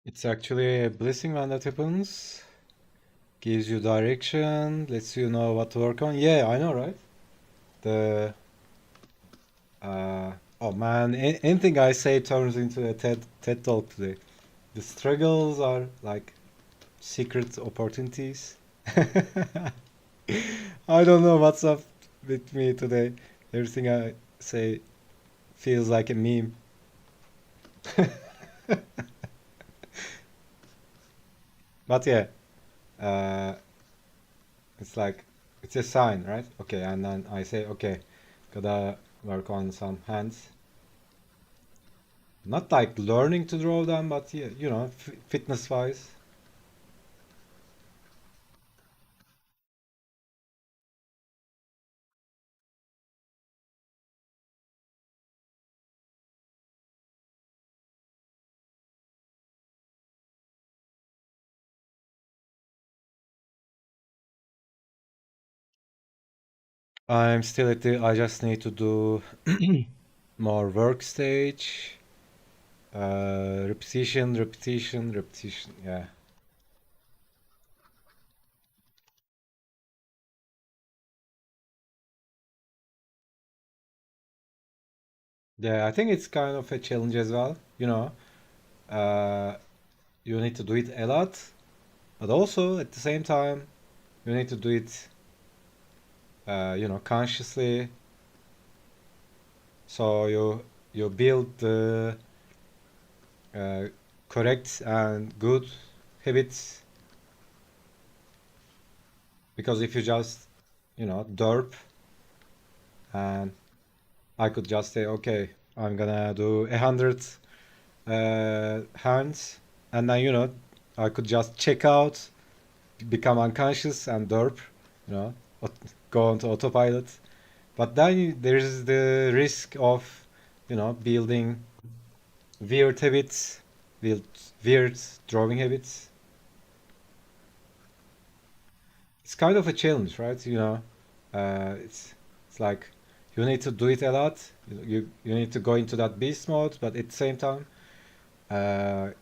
It's actually a blessing when that happens. Gives you direction, lets you know what to work on. Yeah, I know, right? The oh man, anything I say turns into a TED talk today. The struggles are like secret opportunities. I don't know what's up with me today. Everything I say feels like a meme. But yeah, uh, it's like it's a sign, right? Okay, and then I say, okay, gotta work on some hands. Not like learning to draw them, but yeah, you know, fitness wise. I'm still at the, I just need to do more work stage. Repetition, repetition, repetition. Yeah. Yeah, I think it's kind of a challenge as well. Uh, you need to do it a lot, but also at the same time, you need to do it, consciously. So you build the uh, correct and good habits. Because if you just, derp, and I could just say, okay, I'm gonna do 100 hands, and then I could just check out, become unconscious, and derp, you know, go onto autopilot. But then there is the risk of, building weird habits, weird, weird drawing habits. It's kind of a challenge, right? It's like you need to do it a lot. You need to go into that beast mode, but at the same time,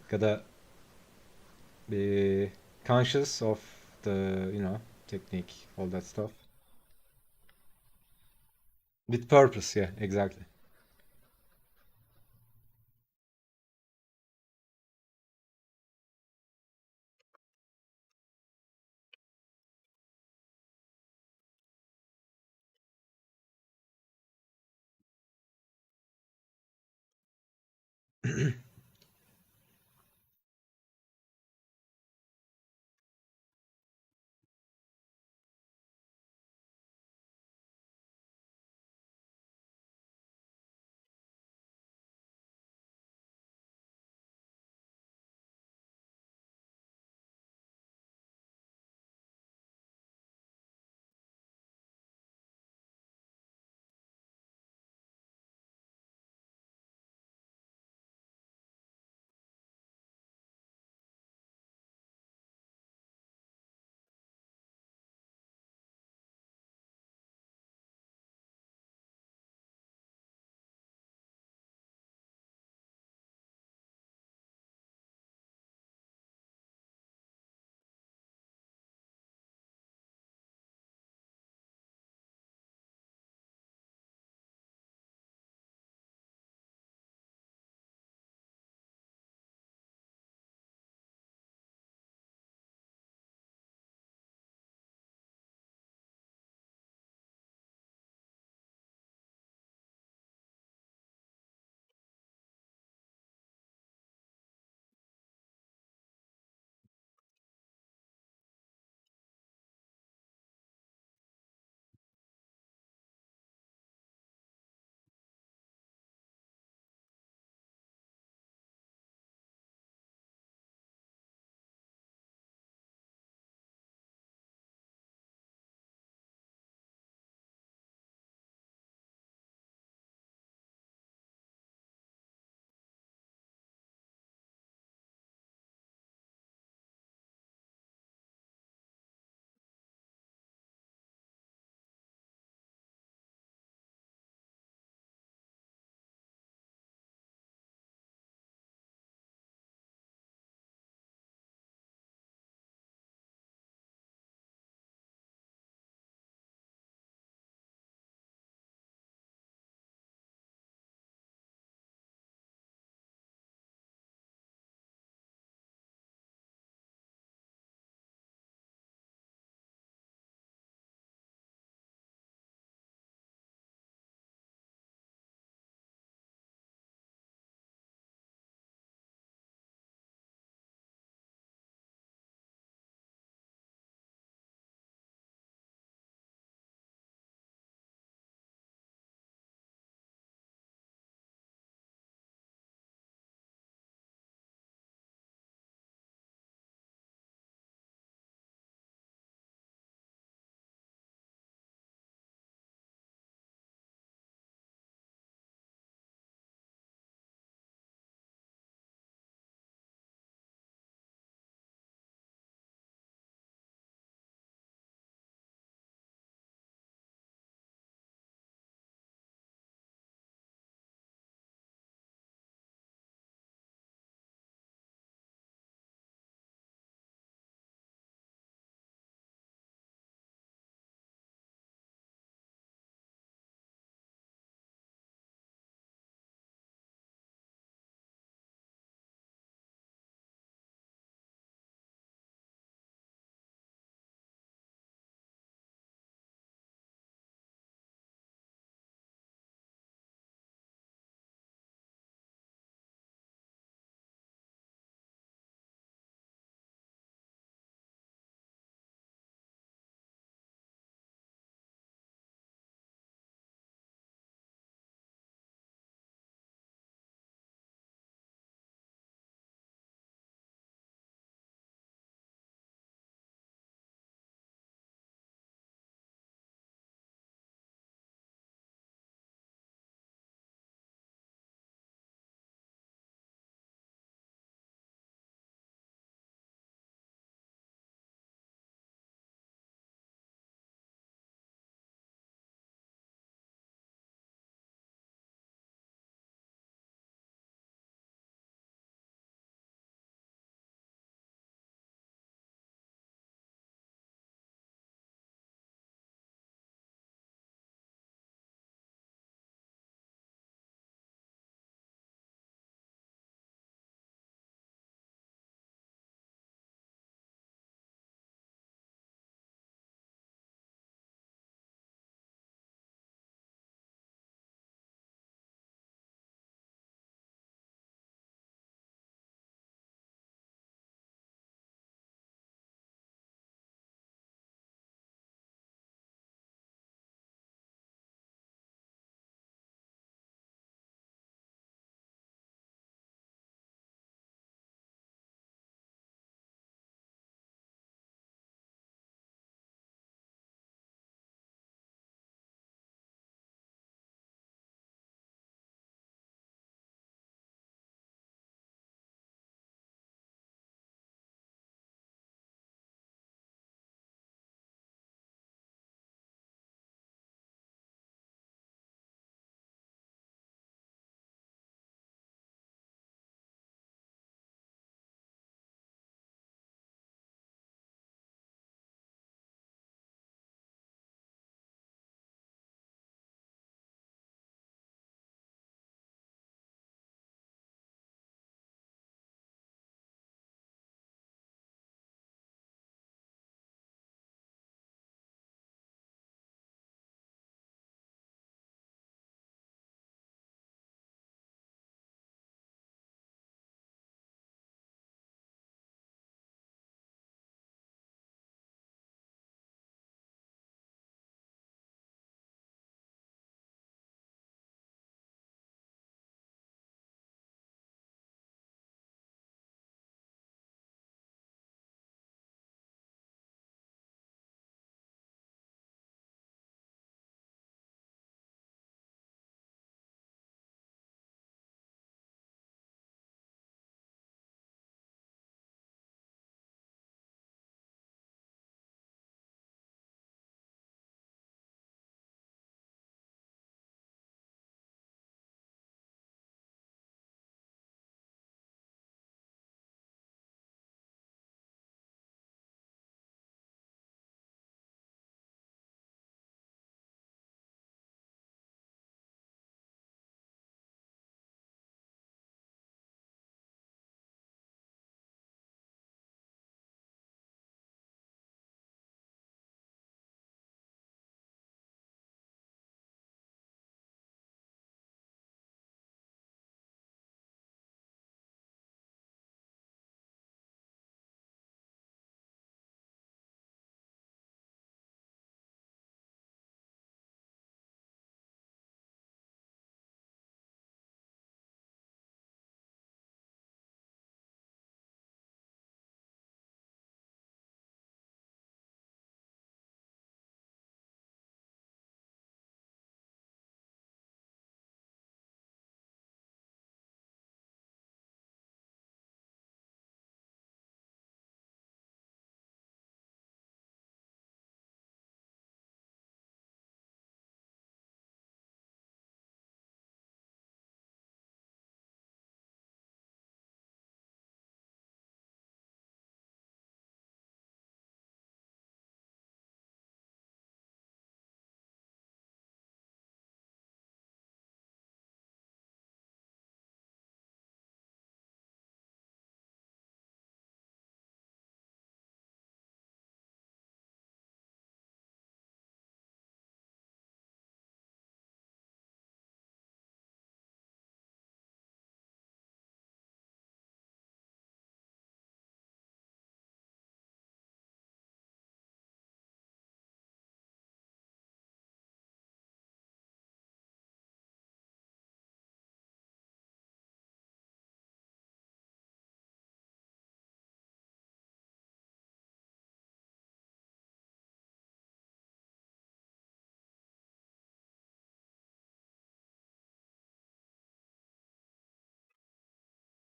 gotta be conscious of the technique, all that stuff. With purpose, yeah, exactly.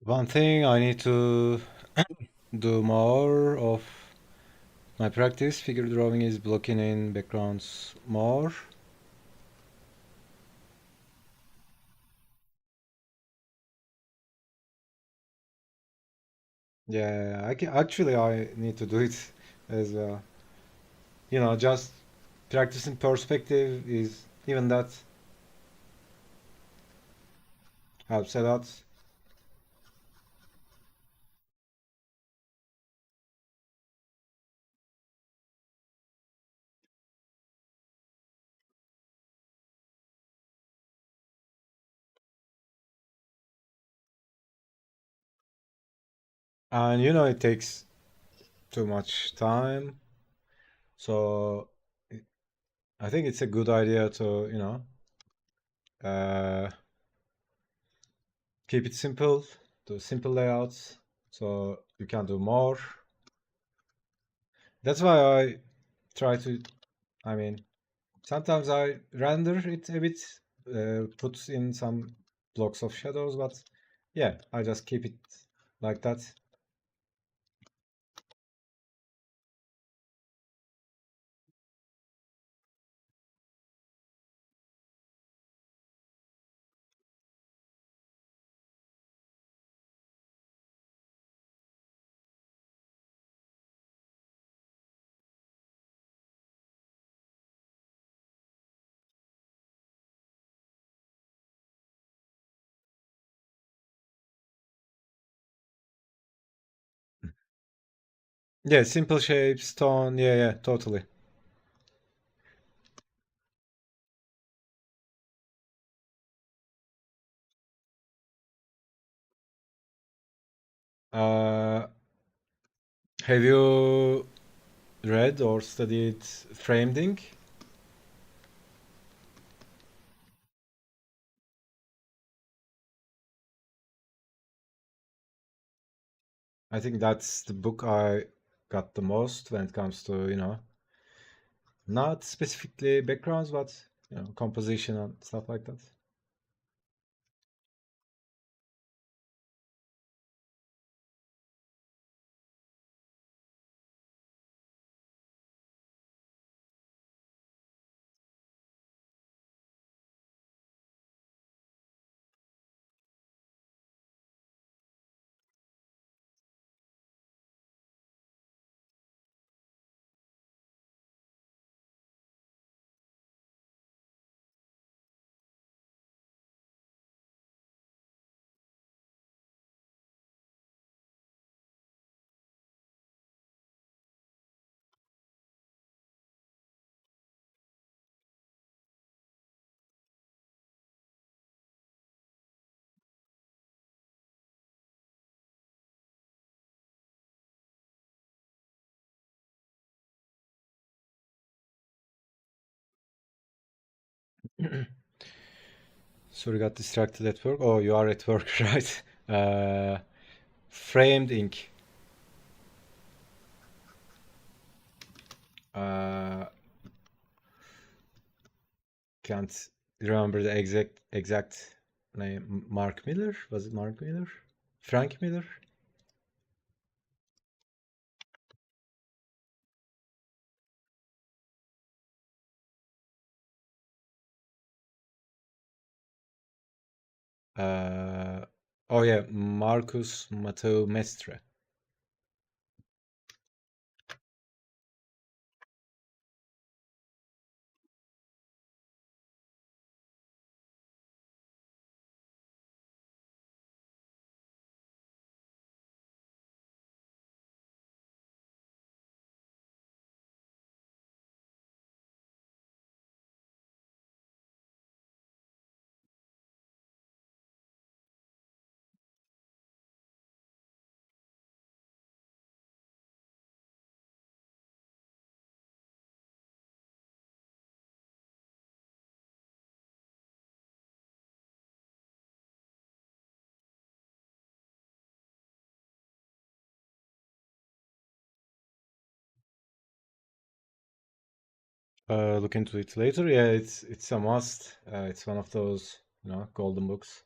One thing I need to do more of my practice figure drawing is blocking in backgrounds more. Yeah, actually I need to do it as well. You know, just practicing perspective is even that helps a lot. And you know, it takes too much time. So I think it's a good idea to, you know, uh, keep it simple, do simple layouts, so you can do more. That's why I try to, I mean, sometimes I render it a bit, put in some blocks of shadows, but yeah, I just keep it like that. Yeah, simple shapes, tone, yeah, totally. Uh, have you read or studied framing? I think that's the book I got the most when it comes to, you know, not specifically backgrounds, but you know, composition and stuff like that. Sorry, got distracted at work. Oh, you are at work, right? Framed ink. Uh, can't remember the exact name. Mark Miller? Was it Mark Miller? Frank Miller? Uh, oh yeah, Marcus Matteo Mestre. Look into it later. Yeah, it's a must. It's one of those, you know, golden books.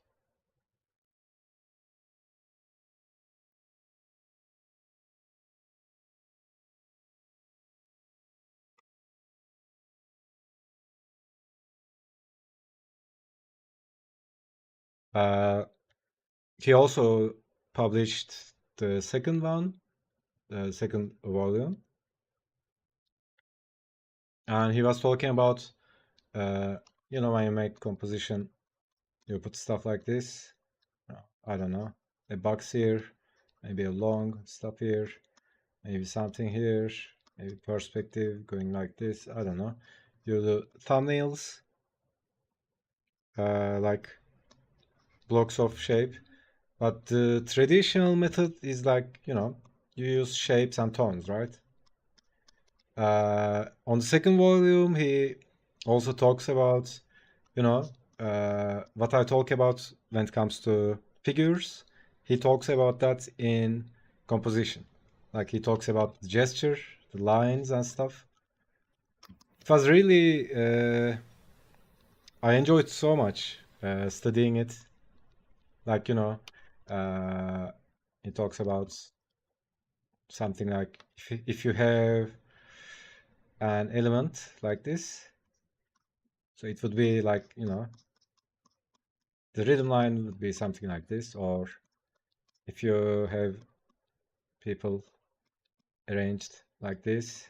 He also published the second one, the second volume, and he was talking about, you know, when you make composition, you put stuff like this. I don't know, a box here, maybe a long stuff here, maybe something here, maybe perspective going like this. I don't know. You do thumbnails, like blocks of shape. But the traditional method is like, you know, you use shapes and tones, right? On the second volume, he also talks about, you know, what I talk about when it comes to figures. He talks about that in composition. Like he talks about the gesture, the lines and stuff. It was really, I enjoyed so much studying it. Like, you know, he talks about something like if you have an element like this, so it would be like, you know, the rhythm line would be something like this, or if you have people arranged like this,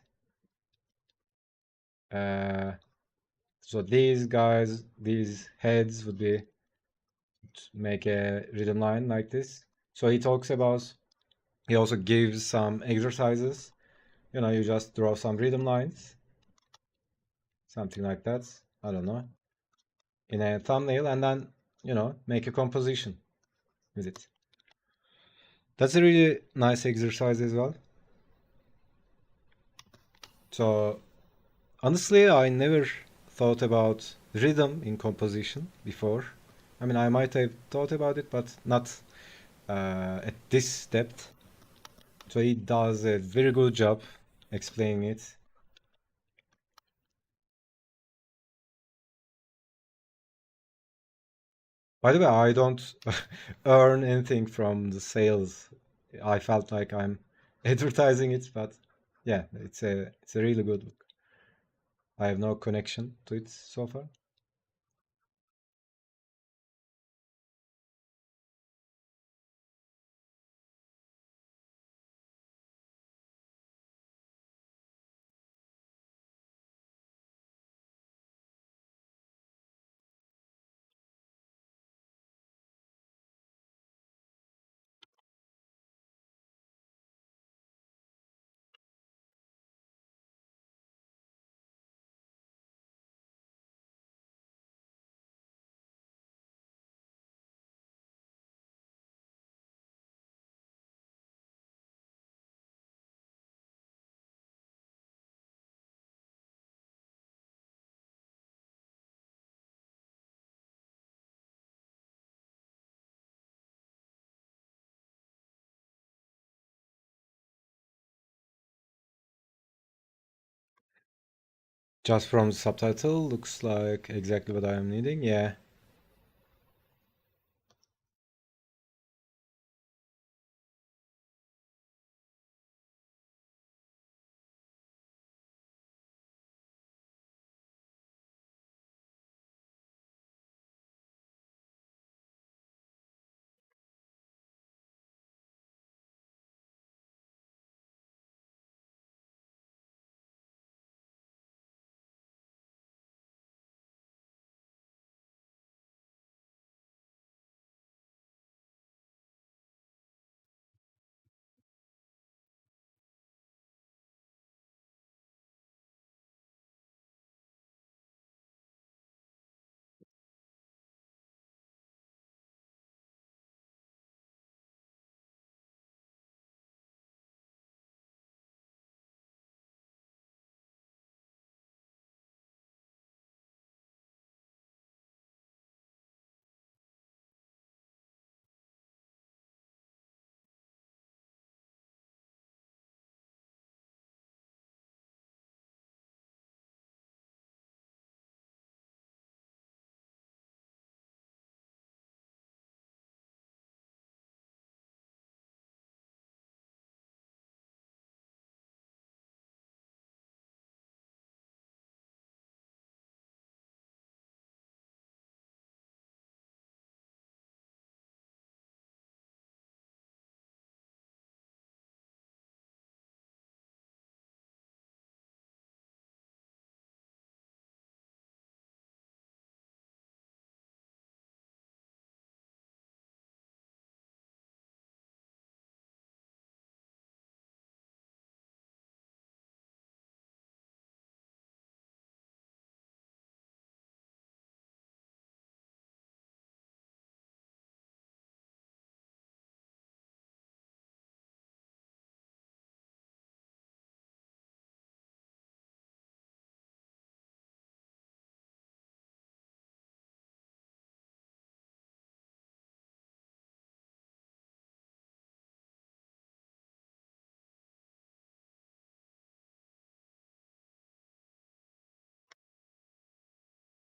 so these guys, these heads would be make a rhythm line like this. So he talks about, he also gives some exercises, you know, you just draw some rhythm lines, something like that, I don't know, in a thumbnail, and then, you know, make a composition with it. That's a really nice exercise as well. So honestly, I never thought about rhythm in composition before. I mean, I might have thought about it, but not at this depth. So he does a very good job explaining it. By the way, I don't earn anything from the sales. I felt like I'm advertising it, but yeah, it's a really good book. I have no connection to it so far. Just from the subtitle, looks like exactly what I am needing. Yeah.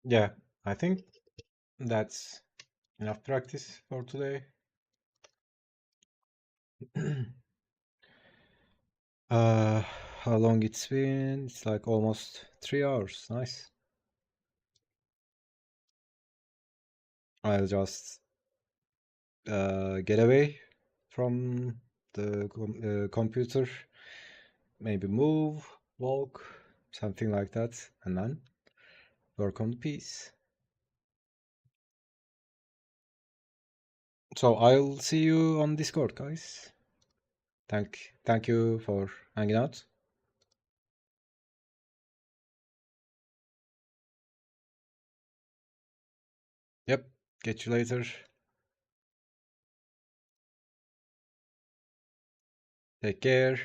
Yeah, I think that's enough practice for today. How long it's been? It's like almost 3 hours. Nice. I'll just get away from the computer, maybe move, walk, something like that, and then work on the piece. So I'll see you on Discord, guys. Thank you for hanging out. Yep, catch you later. Take care.